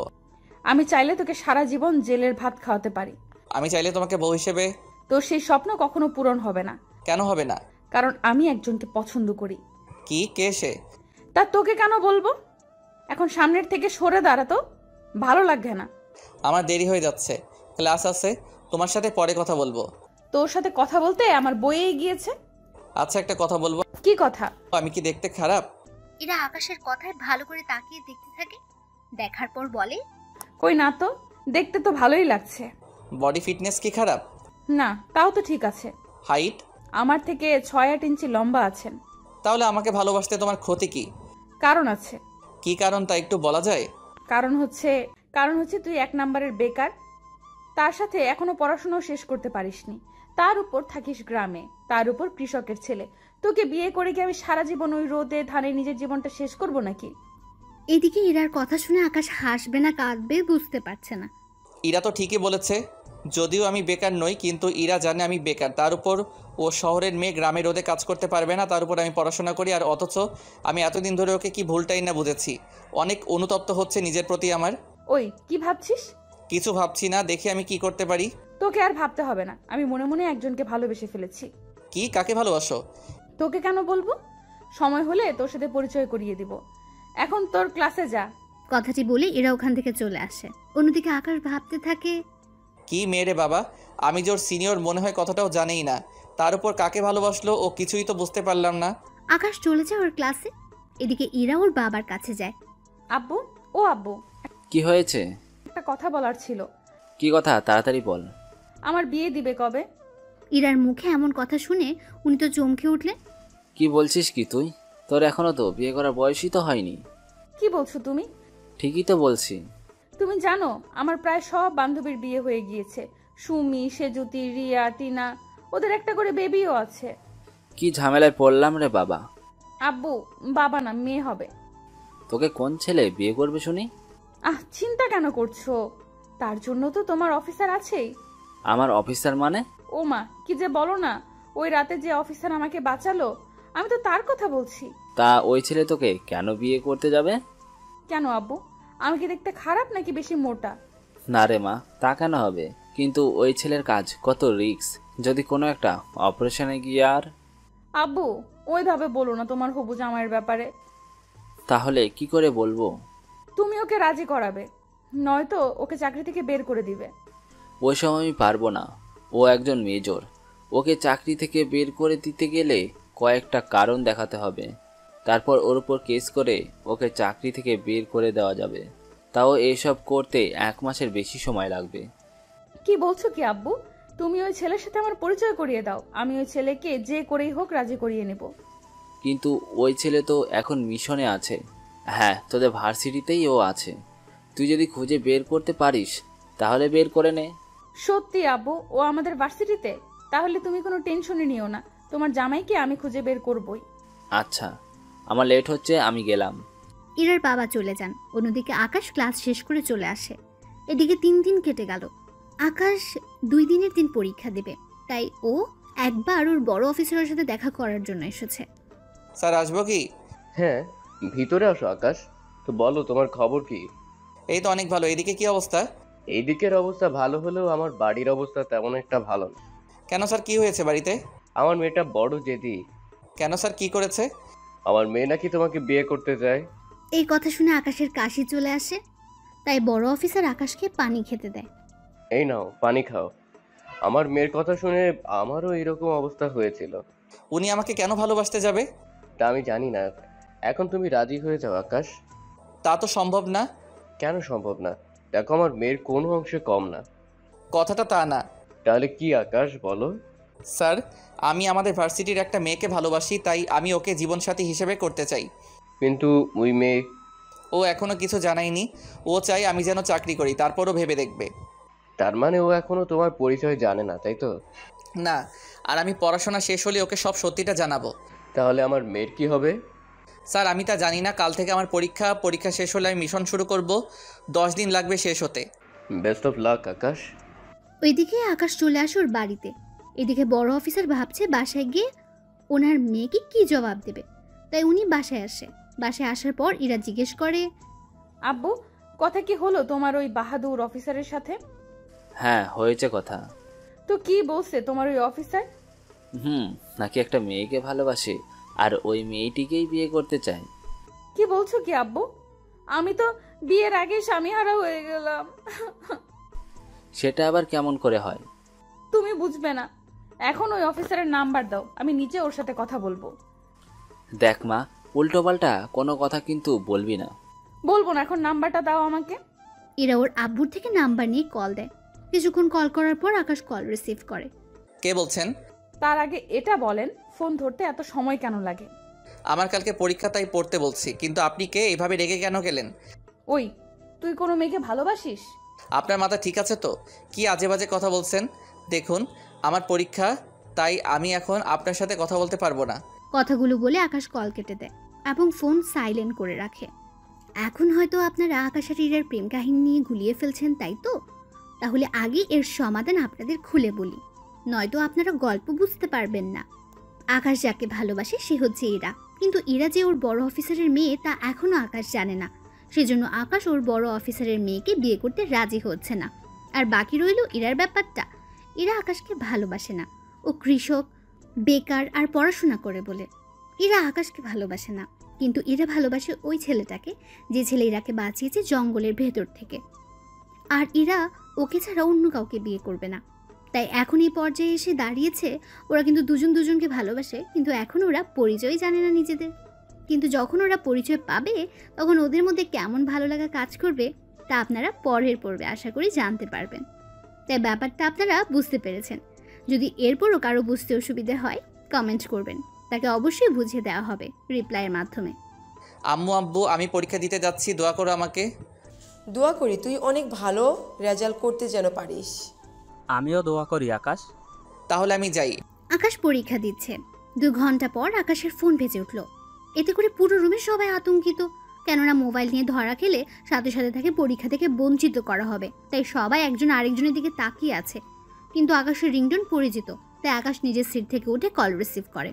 আমি চাইলে তোকে সারা জীবন জেলের ভাত খাওয়াতে পারি। আমি চাইলে তোমাকে বউ হিসেবে। তোর সেই স্বপ্ন কখনো পূরণ হবে না। কেন হবে না? কারণ আমি একজনকে পছন্দ করি। কি? কে সে? তা তোকে কেন বলবো? এখন সামনের থেকে সরে দাঁড়া, তো ভালো লাগবে না। আমার দেরি হয়ে যাচ্ছে, ক্লাস আছে, তোমার সাথে পরে কথা বলবো। তোর সাথে কথা বলতে আমার বইয়ে গিয়েছে। আচ্ছা, একটা কথা বলবো। কি কথা? আমি কি দেখতে খারাপ? এরা আকাশের কথায় ভালো করে তাকিয়ে দেখতে থাকে। দেখার পর বলে, কই না তো, দেখতে তো ভালোই লাগছে। বডি ফিটনেস কি খারাপ? না, তাও তো ঠিক আছে। হাইট? আমার থেকে 6-8 ইঞ্চি লম্বা আছেন। তাহলে আমাকে ভালোবাসতে তোমার ক্ষতি কি? কারণ আছে। কি কারণ তা একটু বলা যায়? কারণ হচ্ছে তুই 1 নাম্বারের বেকার, তার সাথে এখনো পড়াশোনাও শেষ করতে পারিসনি, তার উপর থাকিস গ্রামে, তার উপর কৃষকের ছেলে। তোকে বিয়ে করে কি আমি সারা জীবন ওই রোদে ধানে নিজের জীবনটা শেষ করব নাকি? এদিকে ইরার কথা শুনে আকাশ হাসবে না কাঁদবে বুঝতে পারছে না। ইরা তো ঠিকই বলেছে, যদিও আমি বেকার নই, কিন্তু ইরা জানে আমি বেকার। তার উপর ও শহরের মেয়ে, গ্রামে রোদে কাজ করতে পারবে না, তার উপর আমি পড়াশোনা করি। আর অথচ আমি এতদিন ধরে ওকে কি ভুলটাই না বুঝেছি। অনেক অনুতপ্ত হচ্ছে নিজের প্রতি আমার। ওই, কি ভাবছিস? কিছু ভাবছি না, দেখি আমি কি করতে পারি। তোকে আর ভাবতে হবে না, আমি মনে মনে একজনকে ভালোবেসে ফেলেছি। কি? কাকে ভালোবাসো? তোকে কেন বলবো? সময় হলে তোর সাথে পরিচয় করিয়ে দিব। এখন তোর ক্লাসে যা। কথাটি বলে এরা ওখান থেকে চলে আসে। অন্যদিকে আকাশ ভাবতে থাকে, কি মেয়ে বাবা, আমি যে ওর সিনিয়র মনে হয় কথাটাও জানেই না, তার উপর কাকে ভালোবাসলো ও কিছুই তো বুঝতে পারলাম না। আকাশ চলে যায় ওর ক্লাসে। এদিকে ইরা ওর বাবার কাছে যায়। আব্বু, ও আব্বু, কি হয়েছে? একটা কথা বলার ছিল। কি কথা? তাড়াতাড়ি বল। আমার বিয়ে দিবে কবে? ইরার মুখে এমন কথা শুনে উনি তো চমকে উঠলেন। কি বলছিস কি তুই? তোর এখনো তো বিয়ে করার বয়সই তো হয়নি। কি বলছো তুমি? ঠিকই তো বলছি। তুমি জানো আমার প্রায় সব বান্ধবীর বিয়ে হয়ে গিয়েছে। সুমি, সেজুতি, রিয়া, টিনা, ওদের একটা করে বেবিও আছে। কি ঝামেলায় পড়লাম রে বাবা। আব্বু, বাবা না, মেয়ে হবে। তোকে কোন ছেলে বিয়ে করবে শুনি? চিন্তা কেন করছো? তার জন্য তো তোমার অফিসার আছেই। আমার অফিসার মানে? ও মা, কি যে বলো না, ওই রাতে যে অফিসার আমাকে বাঁচালো, আমি তো তার কথা বলছি। তা ওই ছেলে তোকে কেন বিয়ে করতে যাবে? কেন আব্বু, আমি কি দেখতে খারাপ নাকি বেশি মোটা? না রে মা, তা কেন হবে? কিন্তু ওই ছেলের কাজ কত রিস্ক, যদি কোনো একটা অপারেশনে গিয়ে আর। আব্বু, ওইভাবে বলো না তোমার হবু জামাইয়ের ব্যাপারে। তাহলে কি করে বলবো? তুমি ওকে রাজি করাবে, নয়তো ওকে চাকরি থেকে বের করে দিবে। ওই সময় আমি পারবো না, ও একজন মেজর। ওকে চাকরি থেকে বের করে দিতে গেলে কয়েকটা কারণ দেখাতে হবে, তারপর ওর উপর কেস করে ওকে চাকরি থেকে বের করে দেওয়া যাবে। তাও এইসব করতে 1 মাসের বেশি সময় লাগবে। কি বলছো কি আব্বু? তুমি ওই ছেলের সাথে আমার পরিচয় করিয়ে দাও, আমি ওই ছেলেকে যে করেই হোক রাজি করিয়ে নেব। কিন্তু ওই ছেলে তো এখন মিশনে আছে। হ্যাঁ, তোদের ভার্সিটিতেই ও আছে। তুই যদি খুঁজে বের করতে পারিস তাহলে বের করে নে। সত্যি আব্বু, ও আমাদের ভার্সিটিতে? তাহলে তুমি কোনো টেনশনই নিও না, তোমার জামাইকে আমি খুঁজে বের করবই। আচ্ছা, আমার লেট হচ্ছে, আমি গেলাম। ইরার বাবা চলে যান। অন্যদিকে আকাশ ক্লাস শেষ করে চলে আসে। এদিকে 3 দিন কেটে গেল। আকাশ 2 দিনের দিন পরীক্ষা দেবে, তাই ও একবার ওর বড় অফিসারের সাথে দেখা করার জন্য এসেছে। স্যার আসবো কি? হ্যাঁ, ভিতরে আসো আকাশ। তো বলো, তোমার খবর কি? এই তো অনেক ভালো। এদিকে কি অবস্থা? এইদিকের অবস্থা ভালো হলেও আমার বাড়ির অবস্থা তেমন একটা ভালো না। কেন স্যার, কি হয়েছে বাড়িতে? আমার মেয়েটা বড় জেদি। কেন স্যার, কি করেছে? আমার মেয়ে নাকি তোমাকে বিয়ে করতে চায়। এই কথা শুনে আকাশের কাশি চলে আসে, তাই বড় অফিসার আকাশকে পানি খেতে দেয়। এই নাও, পানি খাও। আমার মেয়ের কথা শুনে আমারও এরকম অবস্থা হয়েছিল। উনি আমাকে কেন ভালোবাসতে যাবে? তা আমি জানি না। এখন তুমি রাজি হয়ে যাও আকাশ। তা তো সম্ভব না। কেন সম্ভব না? দেখো, আমার মেয়ের কোনো অংশে কম না। কথাটা তা না। তাহলে কি আকাশ, বলো। স্যার, আমি আমাদের ভার্সিটির একটা মেয়েকে ভালোবাসি, তাই আমি ওকে জীবনসাথী হিসেবে করতে চাই। কিন্তু ওই মেয়ে? ও এখনো কিছু জানায়নি। ও চাই আমি যেন চাকরি করি, তারপরও ভেবে দেখবে। তার মানে ও এখনো তোমার পরিচয় জানে না, তাই তো? না, আর আমি পড়াশোনা শেষ হলে ওকে সব সত্যিটা জানাবো। তাহলে আমার মেয়ের কি হবে? স্যার, আমি তা জানি না। কাল থেকে আমার পরীক্ষা শেষ হলে আমি মিশন শুরু করব। 10 দিন লাগবে শেষ হতে। বেস্ট অফ লাক আকাশ। ওইদিকে আকাশ চলে আসে ওর বাড়িতে। এদিকে বড় অফিসার ভাবছে বাসায় গিয়ে ওনার মেয়েকে কি জবাব দেবে, তাই উনি বাসায় আসে। বাসায় আসার পর ইরা জিজ্ঞেস করে, আব্বু, কথা কি হলো তোমার ওই বাহাদুর অফিসারের সাথে? হ্যাঁ, হয়েছে কথা। তো কি বলছে তোমার ওই অফিসার? নাকি একটা মেয়েকে ভালোবাসে আর ওই মেয়েটিকেই বিয়ে করতে চায়। কি বলছো কি আব্বু? আমি তো বিয়ের আগে স্বামীহারা হয়ে গেলাম। সেটা আবার কেমন করে হয়? তুমি বুঝবে না। এখন ওই অফিসারের নাম্বার দাও, আমি নিচে ওর সাথে কথা বলবো। দেখ মা, উল্টোপাল্টা কোনো কথা কিন্তু বলবি না। বলবো না, এখন নাম্বারটা দাও আমাকে। ইরা ওর আব্বুর থেকে নাম্বার নিয়ে কল দেয়। কিছুক্ষণ কল করার পর আকাশ কল রিসিভ করে। কে বলছেন? তার আগে এটা বলেন, ফোন ধরতে এত সময় কেন লাগে? আমার কালকে পরীক্ষা, তাই পড়তে বলছি। কিন্তু আপনি কে? এভাবে রেগে কেন গেলেন? ওই, তুই কোনো মেয়েকে ভালোবাসিস? আপনার মাথা ঠিক আছে তো? কি আজে বাজে কথা বলছেন? দেখুন, আমার পরীক্ষা, তাই আমি এখন আপনার সাথে কথা বলতে পারবো না। কথাগুলো বলে আকাশ কল কেটে দেয় এবং ফোন সাইলেন্ট করে রাখে। এখন হয়তো আপনারা আকাশ আর ইরার প্রেম কাহিনী নিয়ে গুলিয়ে ফেলছেন, তাই তো? তাহলে আগে এর সমাধান আপনাদের খুলে বলি, নয়তো আপনারা গল্প বুঝতে পারবেন না। আকাশ যাকে ভালোবাসে সে হচ্ছে ইরা, কিন্তু ইরা যে ওর বড় অফিসারের মেয়ে তা এখনো আকাশ জানে না। সেজন্য আকাশ ওর বড় অফিসারের মেয়েকে বিয়ে করতে রাজি হচ্ছে না। আর বাকি রইল ইরার ব্যাপারটা। ইরা আকাশকে ভালোবাসে না। ও কৃষক, বেকার আর পড়াশোনা করে বলে ইরা আকাশকে ভালোবাসে না। কিন্তু ইরা ভালোবাসে ওই ছেলেটাকে, যে ছেলে ইরাকে বাঁচিয়েছে জঙ্গলের ভেতর থেকে। আর ইরা ওকে ছাড়া অন্য কাউকে বিয়ে করবে না। তাই এখন এই পর্যায়ে এসে দাঁড়িয়েছে। ওরা কিন্তু দুজনকে ভালোবাসে, কিন্তু এখন ওরা পরিচয় জানে না নিজেদের। কিন্তু যখন ওরা পরিচয় পাবে তখন ওদের মধ্যে কেমন ভালো লাগা কাজ করবে তা আপনারা পরের পর্বে আশা করি জানতে পারবেন। তাই ব্যাপারটা আপনারা বুঝতে পেরেছেন। যদি এরপরও কারো বুঝতে অসুবিধা হয় কমেন্ট করবেন, তাকে অবশ্যই বুঝিয়ে দেওয়া হবে রিপ্লাইয়ের মাধ্যমে। আম্মু আব্বু, আমি পরীক্ষা দিতে যাচ্ছি, দোয়া করো আমাকে। দোয়া করি তুই অনেক ভালো রেজাল্ট করতে যেন পারিস। আমিও দোয়া করি আকাশ। তাহলে আমি যাই। আকাশ পরীক্ষা দিচ্ছে। 2 ঘন্টা পর আকাশের ফোন বেজে উঠল। এতে করে পুরো রুমে সবাই আতঙ্কিত। কেননা মোবাইল নিয়ে ধরা খেলে সাথে সাথে তাকে পরীক্ষা থেকে বঞ্চিত করা হবে, তাই সবাই একজন আরেকজনের দিকে তাকিয়ে আছে। কিন্তু আকাশের রিংটোন পরিচিত, তাই আকাশ নিজের সিট থেকে উঠে কল রিসিভ করে।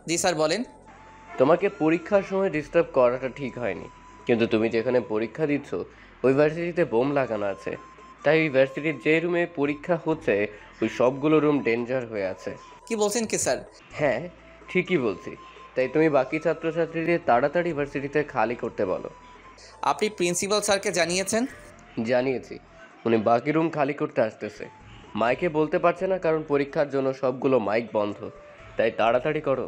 জি স্যার বলেন। তোমাকে পরীক্ষার সময় ডিস্টার্ব করাটা ঠিক হয়নি, কিন্তু তুমি যেখানে পরীক্ষা দিচ্ছ ওই ভার্সিটিতে বোম লাগানো আছে, তাই ওই ভার্সিটির যে রুমে পরীক্ষা হচ্ছে ওই সবগুলো রুম ডেঞ্জার হয়ে আছে। কি বলছেন কি স্যার? হ্যাঁ ঠিকই বলছি, তাই তুমি বাকি ছাত্রছাত্রীদের তাড়াতাড়ি ভার্সিটিতে খালি করতে বলো। আপনি প্রিন্সিপাল স্যারকে জানিয়েছেন? জানিয়েছি, উনি বাকি রুম খালি করতে আসতেছে। মাইকে বলতে পারছে না কারণ পরীক্ষার জন্য সবগুলো মাইক বন্ধ, তাই তাড়াতাড়ি করো।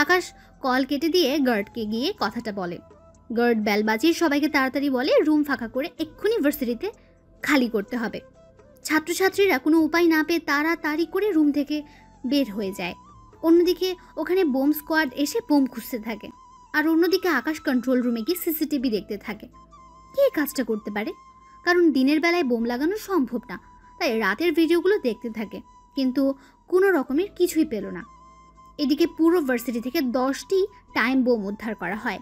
আকাশ কল কেটে দিয়ে গার্ডকে গিয়ে কথাটা বলে। গার্ড বেল বাজিয়ে সবাইকে তাড়াতাড়ি বলে রুম ফাঁকা করে এক্ষুনি ভার্সিটিতে খালি করতে হবে। ছাত্রছাত্রীরা কোনো উপায় না পেয়ে তাড়াতাড়ি করে রুম থেকে বের হয়ে যায়। অন্যদিকে ওখানে বোম স্কোয়াড এসে বোম খুঁজতে থাকে, আর অন্যদিকে আকাশ কন্ট্রোল রুমে গিয়ে সিসিটিভি দেখতে থাকে। কে কাজটা করতে পারে? কারণ দিনের বেলায় বোম লাগানো সম্ভব না, তাই রাতের ভিডিওগুলো দেখতে থাকে, কিন্তু কোনো রকমের কিছুই পেল না। এদিকে পুরো ভার্সিটি থেকে 10টি টাইম বোম উদ্ধার করা হয়।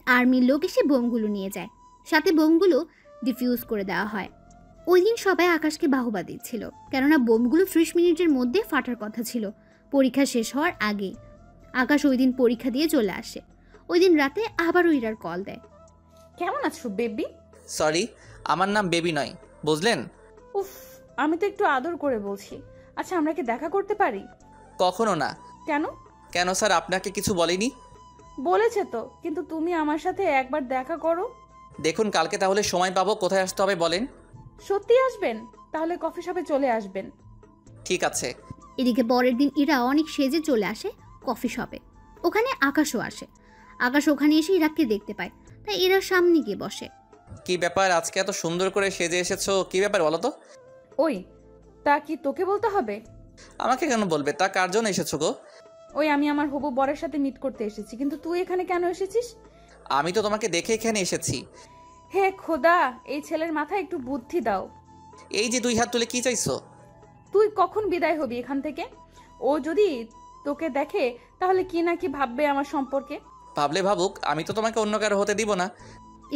আর্মির লোক এসে বোমগুলো নিয়ে যায়, সাথে বোমগুলো ডিফিউজ করে দেওয়া হয়। ওই দিন সবাই আকাশকে বাহবা দিচ্ছিল, কেননা বোমগুলো 30 মিনিটের মধ্যে ফাটার কথা ছিল, পরীক্ষা শেষ হওয়ার আগে। আকাশ ওই দিন পরীক্ষা দিয়ে চলে আসে। ওই দিন রাতে আবারও ইরার কল দেয়। কেমন আছো বেবি? সরি, আমার নাম বেবি নয়, বুঝলেন? উফ, আমি তো একটু আদর করে বলছি। আচ্ছা, আমরা কি দেখা করতে পারি? কখনো না। কেন? কেন স্যার, আপনাকে কিছু বলেনি? বলেছে তো, কিন্তু তুমি আমার সাথে একবার দেখা করো। দেখুন, কালকে তাহলে সময় পাবো। কোথায় আসতে হবে বলেন? সত্যি আসবেন? তাহলে কফি শপে চলে আসবেন। ঠিক আছে। এদিকে পরের দিন ইরা অনেক সেজে চলে আসে কফি শপে। ওখানে আকাশও আসে। আকাশ ওখানে এসে ইরাকে দেখতে পায়, তাই ইরার সামনে গিয়ে বসে। কি ব্যাপার, আজকে এত সুন্দর করে সেজে এসেছো, কি ব্যাপার বলো তো? ওই, তা কি তোকে বলতে হবে? আমাকে কেন বলবে? তা কার জন্য এসেছো গো? ওই, আমি আমার হবু বরের সাথে মিট করতে এসেছি, কিন্তু তুই এখানে কেন এসেছিস? আমি তো তোমাকে দেখে এখানে এসেছি। হে খোদা, এই ছেলের মাথায় একটু বুদ্ধি দাও। এই যে 2 হাত তুলে কি চাইছো? তুই কখন বিদায় হবি এখান থেকে? ও যদি তোকে দেখে তাহলে কি না কি ভাববে আমার সম্পর্কে। ভাবলে ভাবুক, আমি তো তোমাকে অন্য কারো হতে দিব না।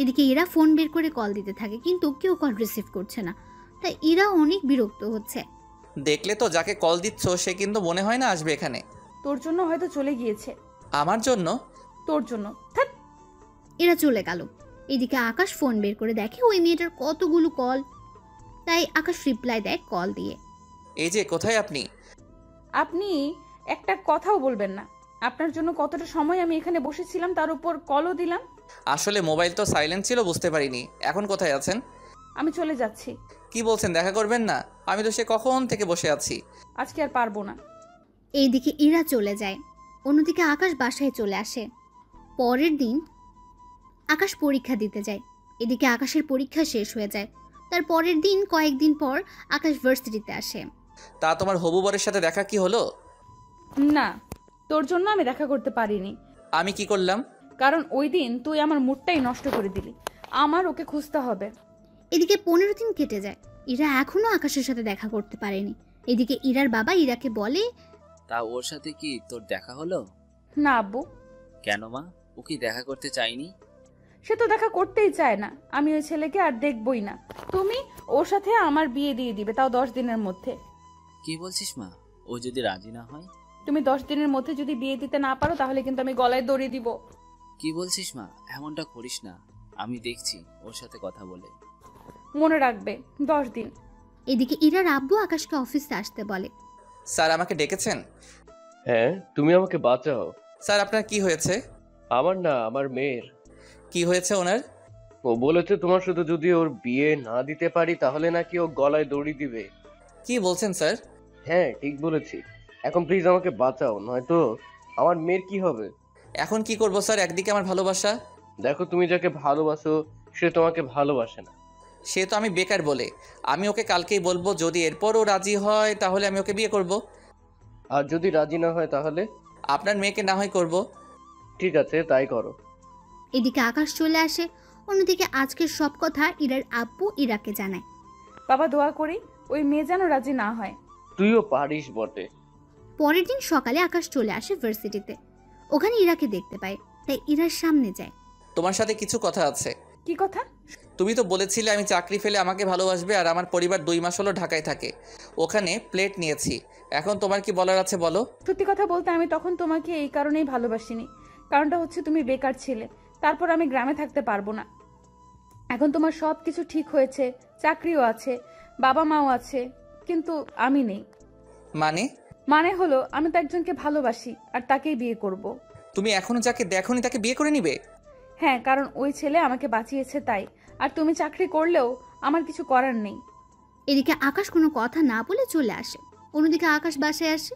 এদিকে ইরা ফোন বের করে কল দিতে থাকে, কিন্তু কেউ কল রিসিভ করছে না, তাই ইরা অনেক বিরক্ত হচ্ছে। দেখলে তো, যাকে কল দিচ্ছ সে কিন্তু মনে হয় না আসবে এখানে। তোর জন্য হয়তো চলে গিয়েছে। আমার জন্য? তোর জন্য। থাক। এরা চলে গেল। এদিকে আকাশ ফোন বের করে দেখে ওই মেয়েটার কতগুলো কল, তাই আকাশ রিপ্লাই দেয় কল দিয়ে। এই যে, কোথায় আপনি? আপনি একটা কথাও বলবেন না। আপনার জন্য কতটা সময় আমি এখানে বসেছিলাম, তার উপর কলও দিলাম। আসলে মোবাইল তো সাইলেন্ট ছিল, বুঝতে পারিনি। এখন কোথায় আছেন? আমি চলে যাচ্ছি। কি বলছেন, দেখা করবেন না? আমি তো সে কখন থেকে বসে আছি। আজকে আর পারবো না। এইদিকে ইরা চলে যায়। অন্যদিকে আকাশ বাসায় চলে আসে। পরের দিন আকাশ পরীক্ষা দিতে যায়। এদিকে আকাশের পরীক্ষা শেষ হয়ে যায়। তার পরের দিন কয়েকদিন পর আকাশ ভার্সিটিতে আসে। তা তোমার হবু বরের সাথে দেখা কি হলো? না, তোর জন্য আমি দেখা করতে পারিনি। আমি কি করলাম? কারণ ওই দিন তুই আমার মুডটাই নষ্ট করে দিলি। আমার ওকে খুঁজতে হবে। এদিকে 15 দিন কেটে যায়। ইরা এখনো আকাশের সাথে দেখা করতে পারেনি। এদিকে ইরার বাবা ইরাকে বলে, তা ওর সাথে কি তোর দেখা হলো? না আব্বু। কেন মা, ও কি দেখা করতে চায়নি? সে তো দেখা করতেই চায় না। আমি ওই ছেলেকে আর দেখবই না। তুমি ওর সাথে আমার বিয়ে দিয়ে দিবে, তাও 10 দিনের মধ্যে। কি বলছিস মা? ও যদি রাজি না হয়? তুমি 10 দিনের মধ্যে যদি বিয়ে দিতে না পারো তাহলে কিন্তু আমি গলায় দড়ি দিব। কি বলছিস মা? এমনটা করিস না। আমি দেখছি ওর সাথে কথা বলে। মনে রাখবে, 10 দিন। এদিকে ইরার আব্বু আকাশকে অফিসে আসতে বলে। স্যার, আমাকে ডেকেছেন? হ্যাঁ, তুমি আমাকে বাঁচাও। স্যার, আপনার কি হয়েছে? আমার না, আমার মেয়ের। কি হয়েছে ওনার? ও বলেছে তোমার সাথে যদি ওর বিয়ে না দিতে পারি তাহলে নাকি ও গলায় দড়ি দিবে। কি বলছেন স্যার? হ্যাঁ, ঠিক বলেছি। এখন প্লিজ আমাকে বাঁচাও, নয়তো আমার মেয়ের কি হবে? এখন কি করব স্যার? একদিকে আমার ভালোবাসা। দেখো, তুমি যাকে ভালোবাসো সে তোমাকে ভালোবাসে না। সে তো আমি বেকার বলে। আমি ওকে কালকেই বলবো, যদি এরপরও রাজি হয় তাহলে আমি ওকে বিয়ে করব। আর যদি রাজি না হয় তাহলে? আপনার মেয়েকে না হয় করব। ঠিক আছে, তাই করো। এদিকে আকাশ চলে আসে। অন্যদিকে আজকের সব কথা ইরার আব্বু ইরাকে জানায়। বাবা, দোয়া করি ওই মেয়ে যেন রাজি না হয়। তুইও পারিস বটে। পরের দিন সকালে আকাশ চলে আসে ভার্সিটিতে। ওখানে ইরাকে দেখতে পায়, তাই ইরার সামনে যায়। তোমার সাথে কিছু কথা আছে। কি কথা? তুমি তো বলেছিলে আমি চাকরি ফেলে আমাকে ভালোবাসবে, আর আমার পরিবার 2 মাস হলো ঢাকায় থাকে, ওখানে প্লেট নিয়েছি। এখন তোমার কি বলার আছে বলো। সত্যি কথা বলতে আমি তখন তোমাকে এই কারণেই ভালোবাসিনি। কারণটা হচ্ছে তুমি বেকার ছিলে, তারপর আমি গ্রামে থাকতে পারবো না। এখন তোমার সব কিছু ঠিক হয়েছে, চাকরিও আছে, বাবা মাও আছে, কিন্তু আমি নেই। মানে হলো আমি তো একজনকে ভালোবাসি আর তাকেই বিয়ে করব। তুমি এখনো যাকে দেখোনি তাকে বিয়ে করে নিবে? হ্যাঁ, কারণ ওই ছেলে আমাকে বাঁচিয়েছে তাই। আর তুমি চাকরি করলেও আমার কিছু করার নেই। এদিকে আকাশ কোনো কথা না বলে চলে আসে। অন্যদিকে আকাশ বাসায় আসে।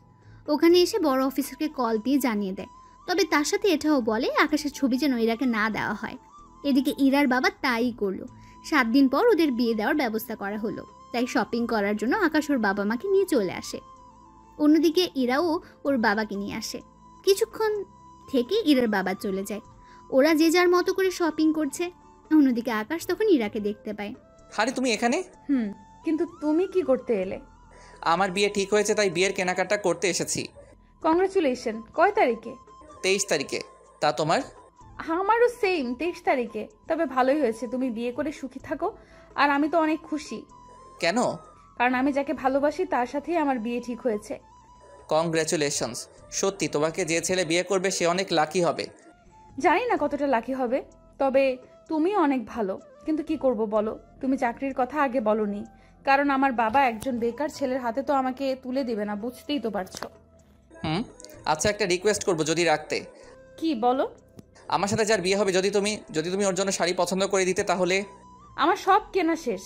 ওখানে এসে বড় অফিসারকে কল দিয়ে জানিয়ে দেয়। তবে তার সাথে এটাও বলে আকাশের ছবি যেন ইরাকে না দেওয়া হয়। এদিকে ইরার বাবা তাই করলো। 7 দিন পর ওদের বিয়ে দেওয়ার ব্যবস্থা করা হলো। তাই শপিং করার জন্য আকাশ ওর বাবা মাকে নিয়ে চলে আসে। অন্যদিকে ইরাও ওর বাবাকে নিয়ে আসে। কিছুক্ষণ থেকে ইরার বাবা চলে যায়। ওরা যে যার মতো করে শপিং করছে। অন্যদিকে আকাশ তখন ইরাকে দেখতে পায়। আরে তুমি এখানে? কিন্তু তুমি কি করতে এলে? আমার বিয়ে ঠিক হয়েছে, তাই বিয়ের কেনাকাটা করতে এসেছি। কংগ্রাচুলেশন। কয় তারিখে? 23 তারিখে। তা তোমার? আমারও সেম 23 তারিখে। তবে ভালোই হয়েছে, তুমি বিয়ে করে সুখী থাকো। আর আমি তো অনেক খুশি। কেন? কারণ আমি যাকে ভালোবাসি তার সাথেই আমার বিয়ে ঠিক হয়েছে। কংগ্রাচুলেশনস। সত্যি তোমাকে যে ছেলে বিয়ে করবে সে অনেক লাকি হবে। জানি না কতটা লাকি হবে, তবে তুমি অনেক ভালো। কিন্তু কি করব বলো, তুমি চাকরির কথা আগে বলনি। কারণ আমার বাবা একজন বেকার ছেলের হাতে তো আমাকে তুলে দিবে না, বুঝতেই তো পারছো। আচ্ছা, একটা রিকোয়েস্ট করব যদি রাখতে। কি বলো? আমার সাথে যার বিয়ে হবে যদি তুমি ওর জন্য শাড়ি পছন্দ করে দিতে তাহলে। আমার সব কেনা শেষ,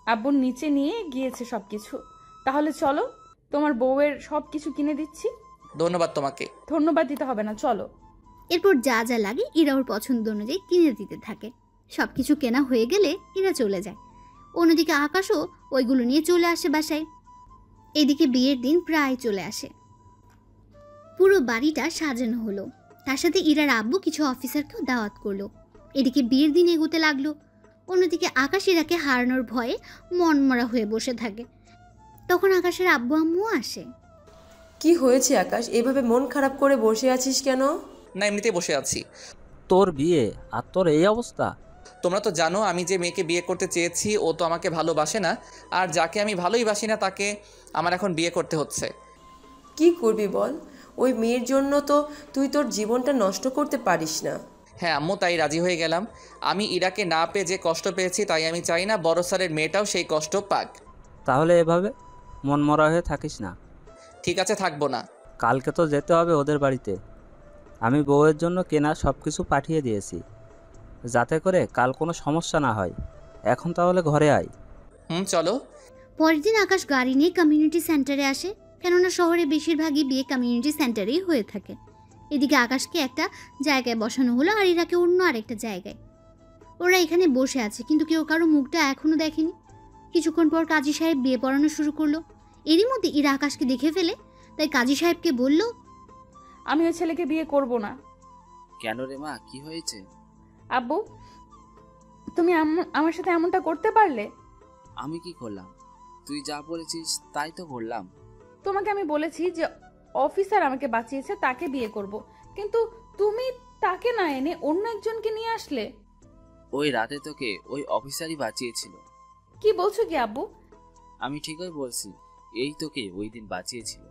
আব্বুর নিচে নিয়ে গিয়েছে সবকিছু। তাহলে চলো, তোমার বউয়ের সব কিছু কিনে দিচ্ছি। ধন্যবাদ তোমাকে। ধন্যবাদ দিতে হবে না, চলো। এরপর যা যা লাগে ইরা ওর পছন্দ অনুযায়ী কিনে দিতে থাকে। সবকিছু কেনা হয়ে গেলে ইরা চলে যায়। অন্যদিকে আকাশও ওইগুলো নিয়ে চলে আসে বাসায়। এদিকে বিয়ের দিন প্রায় চলে আসে। পুরো বাড়িটা সাজানো হলো। তার সাথে ইরার আব্বু কিছু অফিসারকেও দাওয়াত করলো। এদিকে বিয়ের দিন এগোতে লাগলো। অন্যদিকে আকাশ ইরাকে হারানোর ভয়ে মনমরা হয়ে বসে থাকে। তখন আকাশের আব্বু আম্মু আসে। কি হয়েছে আকাশ, এভাবে মন খারাপ করে বসে আছিস কেন? না, এমনিতেই বসে আছি। তোর বিয়ে আর তোর এই অবস্থা? তোমরা তো জানো আমি যে মেয়েকে বিয়ে করতে চেয়েছি ও তো আমাকে ভালোবাসে না, আর যাকে আমি ভালোই বাসি না তাকে আমার এখন বিয়ে করতে হচ্ছে। কি করবি বল? ওই মেয়ের জন্য তো তুই তোর জীবনটা নষ্ট করতে পারিস না। হ্যাঁ আম্মু, তাই রাজি হয়ে গেলাম। আমি ইরাকে না পেয়ে যে কষ্ট পেয়েছি, তাই আমি চাই না বড় স্যারের মেয়েটাও সেই কষ্ট পাক। তাহলে এভাবে মনমরা হয়ে থাকিস না। ঠিক আছে, থাকবো না। কালকে তো যেতে হবে ওদের বাড়িতে। আমি বউয়ের জন্য কেনা সব কিছু পাঠিয়ে দিয়েছি, যাতে করে কাল কোনো সমস্যা না হয়। এখন তাহলে ঘরে আয়। চলো। পরের দিন আকাশ গাড়ি নিয়ে কমিউনিটি সেন্টারে আসে। কেননা শহরে বেশিরভাগই বিয়ে কমিউনিটি সেন্টারেই হয়ে থাকে। এদিকে আকাশকে একটা জায়গায় বসানো হলো আর ইরাকে অন্য আরেকটা জায়গায়। ওরা এখানে বসে আছে, কিন্তু কেউ কারো মুখটা এখনো দেখেনি। কিছুক্ষণ পর কাজী সাহেব বিয়ে পড়ানো শুরু করলো। এরই মধ্যে ইরা আকাশকে দেখে ফেলে, তাই কাজী সাহেবকে বলল, আমি ওই ছেলেকে বিয়ে করব না। কেন রে মা, কি হয়েছে? আব্বু, তুমি আমার সাথে এমনটা করতে পারলে? আমি কি করলাম? তুই যা বলেছিস তাই তো করলাম। তোমাকে আমি বলেছি যে অফিসার আমাকে বাঁচিয়েছে তাকে বিয়ে করব, কিন্তু তুমি তাকে না এনে অন্য একজনকে নিয়ে আসলে। ওই রাতে তোকে ওই অফিসারই বাঁচিয়েছিল। কি বলছো কি আব্বু? আমি ঠিকই বলছি, এই তোকে ওই দিন বাঁচিয়েছিল।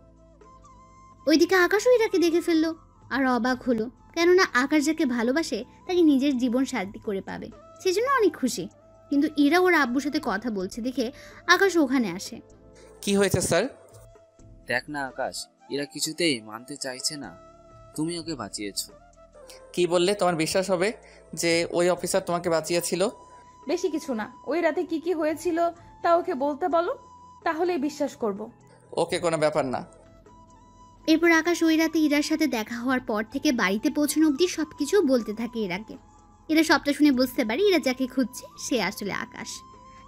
ওইদিকে আকাশও ইরাকে দেখে ফেললো আর অবাক হলো। কেননা আকাশ যাকে ভালোবাসে তাকে নিজের জীবন সাথী করে পাবে, সেজন্য অনেক খুশি। কিন্তু ইরা ওর আব্বুর সাথে কথা বলছে দেখে আকাশ ওখানে আসে। কি হয়েছে স্যার? দেখ না আকাশ, এরা কিছুতেই মানতে চাইছে না তুমি ওকে বাঁচিয়েছো। কি বললে? তোমার বিশ্বাস হবে যে ওই অফিসার তোমাকে বাঁচিয়েছিল? বেশি কিছু না, ওই রাতে কি কি হয়েছিল তা ওকে বলতে বলো, তাহলেই বিশ্বাস করব। ওকে, কোনো ব্যাপার না। এরপর আকাশ ওই রাতে ইরার সাথে দেখা হওয়ার পর থেকে বাড়িতে পৌঁছানো অবধি সবকিছু বলতে থাকে ইরাকে। এরা সবটা শুনে বুঝতে পারে ইরা যাকে খুঁজছে সে আসলে আকাশ।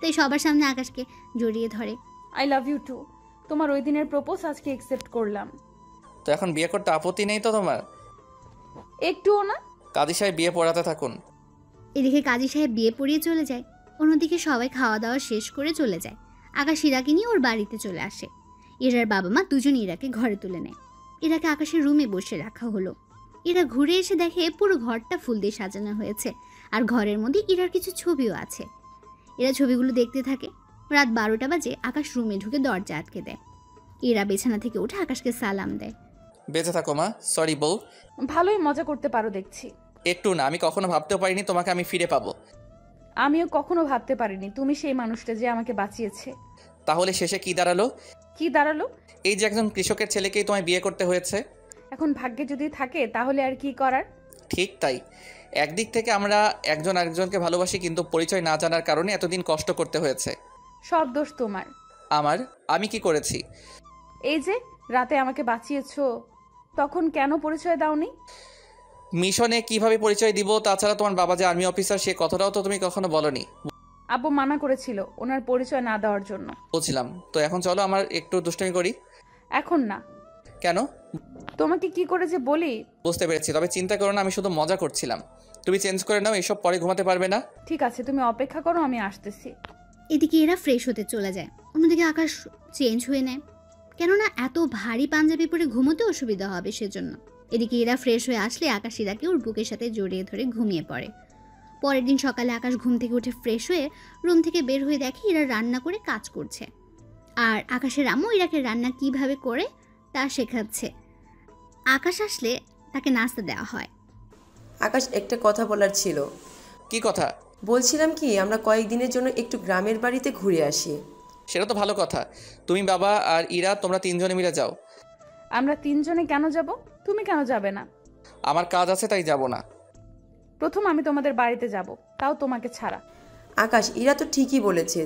তাই সবার সামনে আকাশকে জড়িয়ে ধরে। I love you too. তোমার ওই দিনের প্রপোজ আজকে অ্যাকসেপ্ট করলাম। তো এখন বিয়ে করতে আপত্তি নেই তো তোমার? একটুও না। কাজী সাহেব বিয়ে পড়াতে থাকুন। এদিকে কাজী সাহেব বিয়ে পড়িয়ে চলে যায়। অন্যদিকে সবাই খাওয়া দাওয়া শেষ করে চলে যায়। আকাশ ইরাকে নিয়ে ওর বাড়িতে চলে আসে। ইরার বাবা মা দুজন ইরাকে ঘরে তুলে নেয়। ইরাকে আকাশের রুমে বসে রাখা হলো। ইরা ঘুরে এসে দেখে পুরো ঘরটা ফুল দিয়ে সাজানো হয়েছে, আর ঘরের মধ্যে ইরার কিছু ছবিও আছে। এরা ছবিগুলো দেখতে থাকে। রাত 12টা বাজে আকাশ রুমে ঢুকে দরজা আটকে দেয়। ইরা বিছানা থেকে উঠে আকাশকে সালাম দেয়। বেঁচে থাকো মা। সরি বউ। ভালোই মজা করতে পারো দেখছি। একটু না, আমি কখনো ভাবতেও পারিনি তোমাকে আমি ফিরে পাবো। আমিও কখনো ভাবতে পারিনি তুমি সেই মানুষটা যে আমাকে বাঁচিয়েছে। তাহলে শেষে কি দাঁড়ালো? কি দাঁড়ালো? এই যে একজন কৃষকের ছেলেকেই তোমায় বিয়ে করতে হয়েছে। এখন ভাগ্যে যদি থাকে তাহলে আর কি করার। ঠিক তাই। একদিক থেকে আমরা একজন আরেকজনকে ভালোবাসি, কিন্তু পরিচয় না জানার কারণে এতদিন কষ্ট করতে হয়েছে। সব দোষ তোমার। আমি কি করেছি? এই যে রাতে আমাকে বাঁচিয়েছো, তখন কেন পরিচয় দাওনি? মিশনে কিভাবে পরিচয় দিব? তাছাড়া তোমার বাবা যে আর্মি অফিসার সে কথাটাও তো তুমি কখনো বলনি। আব্বু মানা করেছিল ওনার পরিচয় না দেওয়ার জন্য। বুঝলাম। তো এখন চলো আমার একটু দুষ্টামি করি। এখন না। কেন? তোমাকে কি করে যে বলি। বুঝতে পেরেছি, তবে চিন্তা করো না, আমি শুধু মজা করছিলাম। তুমি চেঞ্জ করে নাও, এসব পরে ঘুমাতে পারবে না। ঠিক আছে, তুমি অপেক্ষা করো, আমি আসতেছি। এদিকে এরা ফ্রেশ হতে চলে যায়। অন্যদিকে আকাশ চেঞ্জ হয়ে নেয়, কেননা এত ভারী পাঞ্জাবি পরে ঘুমোতে অসুবিধা হবে সেজন্য। এদিকে এরা ফ্রেশ হয়ে আসলে আকাশ ইরাকে ওর বুকের সাথে জড়িয়ে ধরে ঘুমিয়ে পড়ে। পরের দিন সকালে আকাশ ঘুম থেকে উঠে ফ্রেশ হয়ে রুম থেকে বের হয়ে দেখে ইরা রান্না করে কাজ করছে, আর আকাশের আম্মু ইরাকে রান্না কিভাবে করে তা শেখাচ্ছে। আকাশ আসলে তাকে নাস্তা দেওয়া হয়। আকাশ, একটা কথা বলার ছিল। কি কথা? বলছিলাম কি, আমরা কয়েকদিনের জন্য একটু গ্রামের বাড়িতে ঘুরে আসি। সেটা তো ভালো কথা। তুমি, বাবা আর ইরা তোমরা তিনজনে মিলে যাও। আমরা তিনজনে কেন যাব? তুমি কেন যাবে না? আমার কাজ আছে তাই যাব না। প্রথম আমি তোমাদের বাড়িতে যাব, তাও তোমাকে ছাড়া। আকাশ, ইরা তো ঠিকই বলেছে।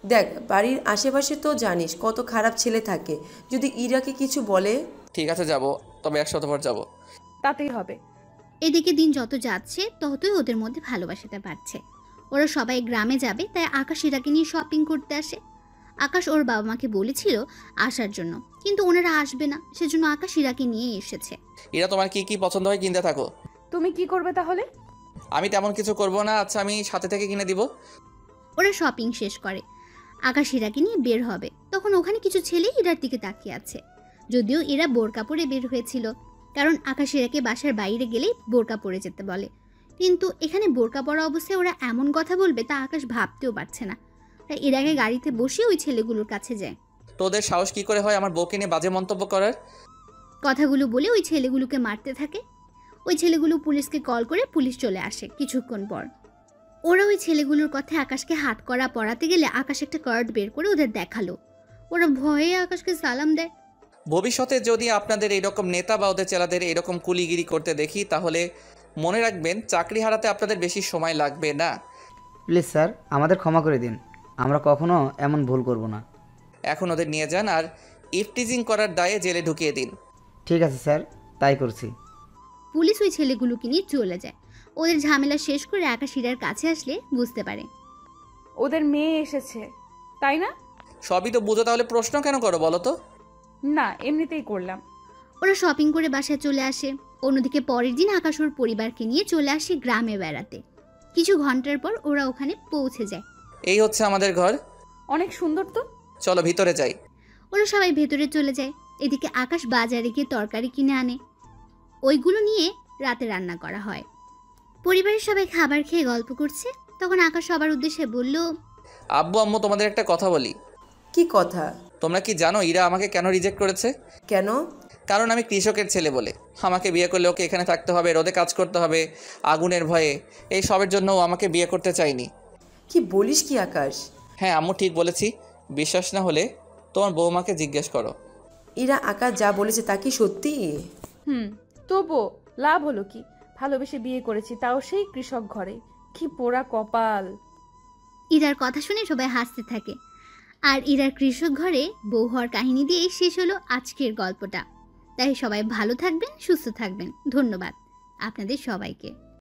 দেখ, বাড়ির আশেপাশে তো জানিস কত খারাপ ছেলে থাকে। যদি ইরাকে কিছু বলে। ঠিক আছে যাব, তবে 100 বার যাব। তাতেই হবে। এদিকে দিন যত যাচ্ছে ততই ওদের মধ্যে ভালোবাসাটা বাড়ছে। ওরা সবাই গ্রামে যাবে, তাই আকাশ ইরাকে নিয়ে শপিং করতে আসে। আকাশ ওর বাবা মাকে বলেছিল আসার জন্য, কিন্তু ওনারা আসবে না, সেজন্য আকাশ ইরাকে নিয়ে এসেছে। ইরা, তোমার কি কি পছন্দ হয় কিনতে থাকো। তুমি কি করবে তাহলে? আমি তেমন কিছু করব না। আচ্ছা, আমি সাথে থেকে কিনে দিব। ওরা শপিং শেষ করে আকাশ ইরাকে নিয়ে বের হবে, তখন ওখানে কিছু ছেলে ইরার দিকে তাকিয়ে আছে। যদিও এরা বোরকা পরে বের হয়েছিল, কারণ আকাশ ইরাকে বাসার বাইরে গেলেই বোরকা পরে যেতে বলে, কিন্তু এখানে বোরকা পরা অবস্থায় ওরা এমন কথা বলবে তা আকাশ ভাবতেও পারছে না। তাই ইরাকে গাড়িতে বসে ওই ছেলেগুলোর কাছে যায়। তোদের সাহস কি করে হয় আমার বউকে নিয়ে বাজে মন্তব্য করার? কথাগুলো বলে ওই ছেলেগুলোকে মারতে থাকে। ওই ছেলেগুলো পুলিশকে কল করে পুলিশ চলে আসে কিছুক্ষণ পর। ওরা ওই ছেলেগুলোর কথা আকাশকে হাত করা পড়াতে গেলে আকাশ একটা কার্ড বের করে ওদের দেখালো। ওরা ভয়ে আকাশকে সালাম দেয়। ভবিষ্যতে যদি আপনাদের এইরকম নেতা বা ওদের চেলাদের এইরকম কুলিগিরি করতে দেখি, তাহলে মনে রাখবেন চাকরি হারাতে আপনাদের বেশি সময় লাগবে না। প্লিজ স্যার, আমাদের ক্ষমা করে দিন, আমরা কখনো এমন ভুল করব না। এখন ওদের নিয়ে যান আর ইফটিজিং করার দায়ে জেলে ঢুকিয়ে দিন। ঠিক আছে স্যার, তাই করছি। পুলিশ ওই ছেলেগুলোকে নিয়ে চলে যায়। ওদের ঝামেলা শেষ করে আকাশ ইরার কাছে আসলে বুঝতে পারে ওদের মেয়ে এসেছে, তাই না? সবই তো বুঝো, তাহলে প্রশ্ন কেন করো বলো তো? না, এমনিতেই করলাম। ওরা শপিং করে বাসায় চলে আসে। অন্যদিকে পরের দিন আকাশ ওর পরিবারকে নিয়ে চলে আসে গ্রামে বেড়াতে। কিছু ঘন্টার পর ওরা ওখানে পৌঁছে যায়। এই হচ্ছে আমাদের ঘর। অনেক সুন্দর তো, চলো ভিতরে যাই। ওরা সবাই ভেতরে চলে যায়। এদিকে আকাশ বাজারে গিয়ে তরকারি কিনে আনে, ওইগুলো নিয়ে রাতে রান্না করা হয়। পরিবারের সবাই খাবার খেয়ে গল্প করছে, তখন আকাশ সবার উদ্দেশ্যে বলল, আব্বু আম্মু, তোমাদের একটা কথা বলি। কি কথা? তোমরা কি জানো ইরা আমাকে কেন রিজেক্ট করেছে? কেন? কারণ আমি কৃষকের ছেলে বলে। আমাকে বিয়ে করলে ওকে এখানে থাকতে হবে, রোদে কাজ করতে হবে, আগুনের ভয়ে। এই সবের জন্য ও আমাকে বিয়ে করতে চায়নি। কি বলিস কি আকাশ? হ্যাঁ আম্মু, ঠিক বলেছি। বিশ্বাস না হলে তোমার বৌমাকে জিজ্ঞেস করো। ইরা আকাশ যা বলেছে তা কি সত্যি? তবুও লাভ হলো কি? ভালোবেসে বিয়ে করেছি, তাও সেই কৃষক ঘরে। কি পোড়া কপাল। ইরার কথা শুনে সবাই হাসতে থাকে। আর ইরার কৃষক ঘরে বউ হওয়ার কাহিনী দিয়েই শেষ হলো আজকের গল্পটা। তাই সবাই ভালো থাকবেন, সুস্থ থাকবেন। ধন্যবাদ আপনাদের সবাইকে।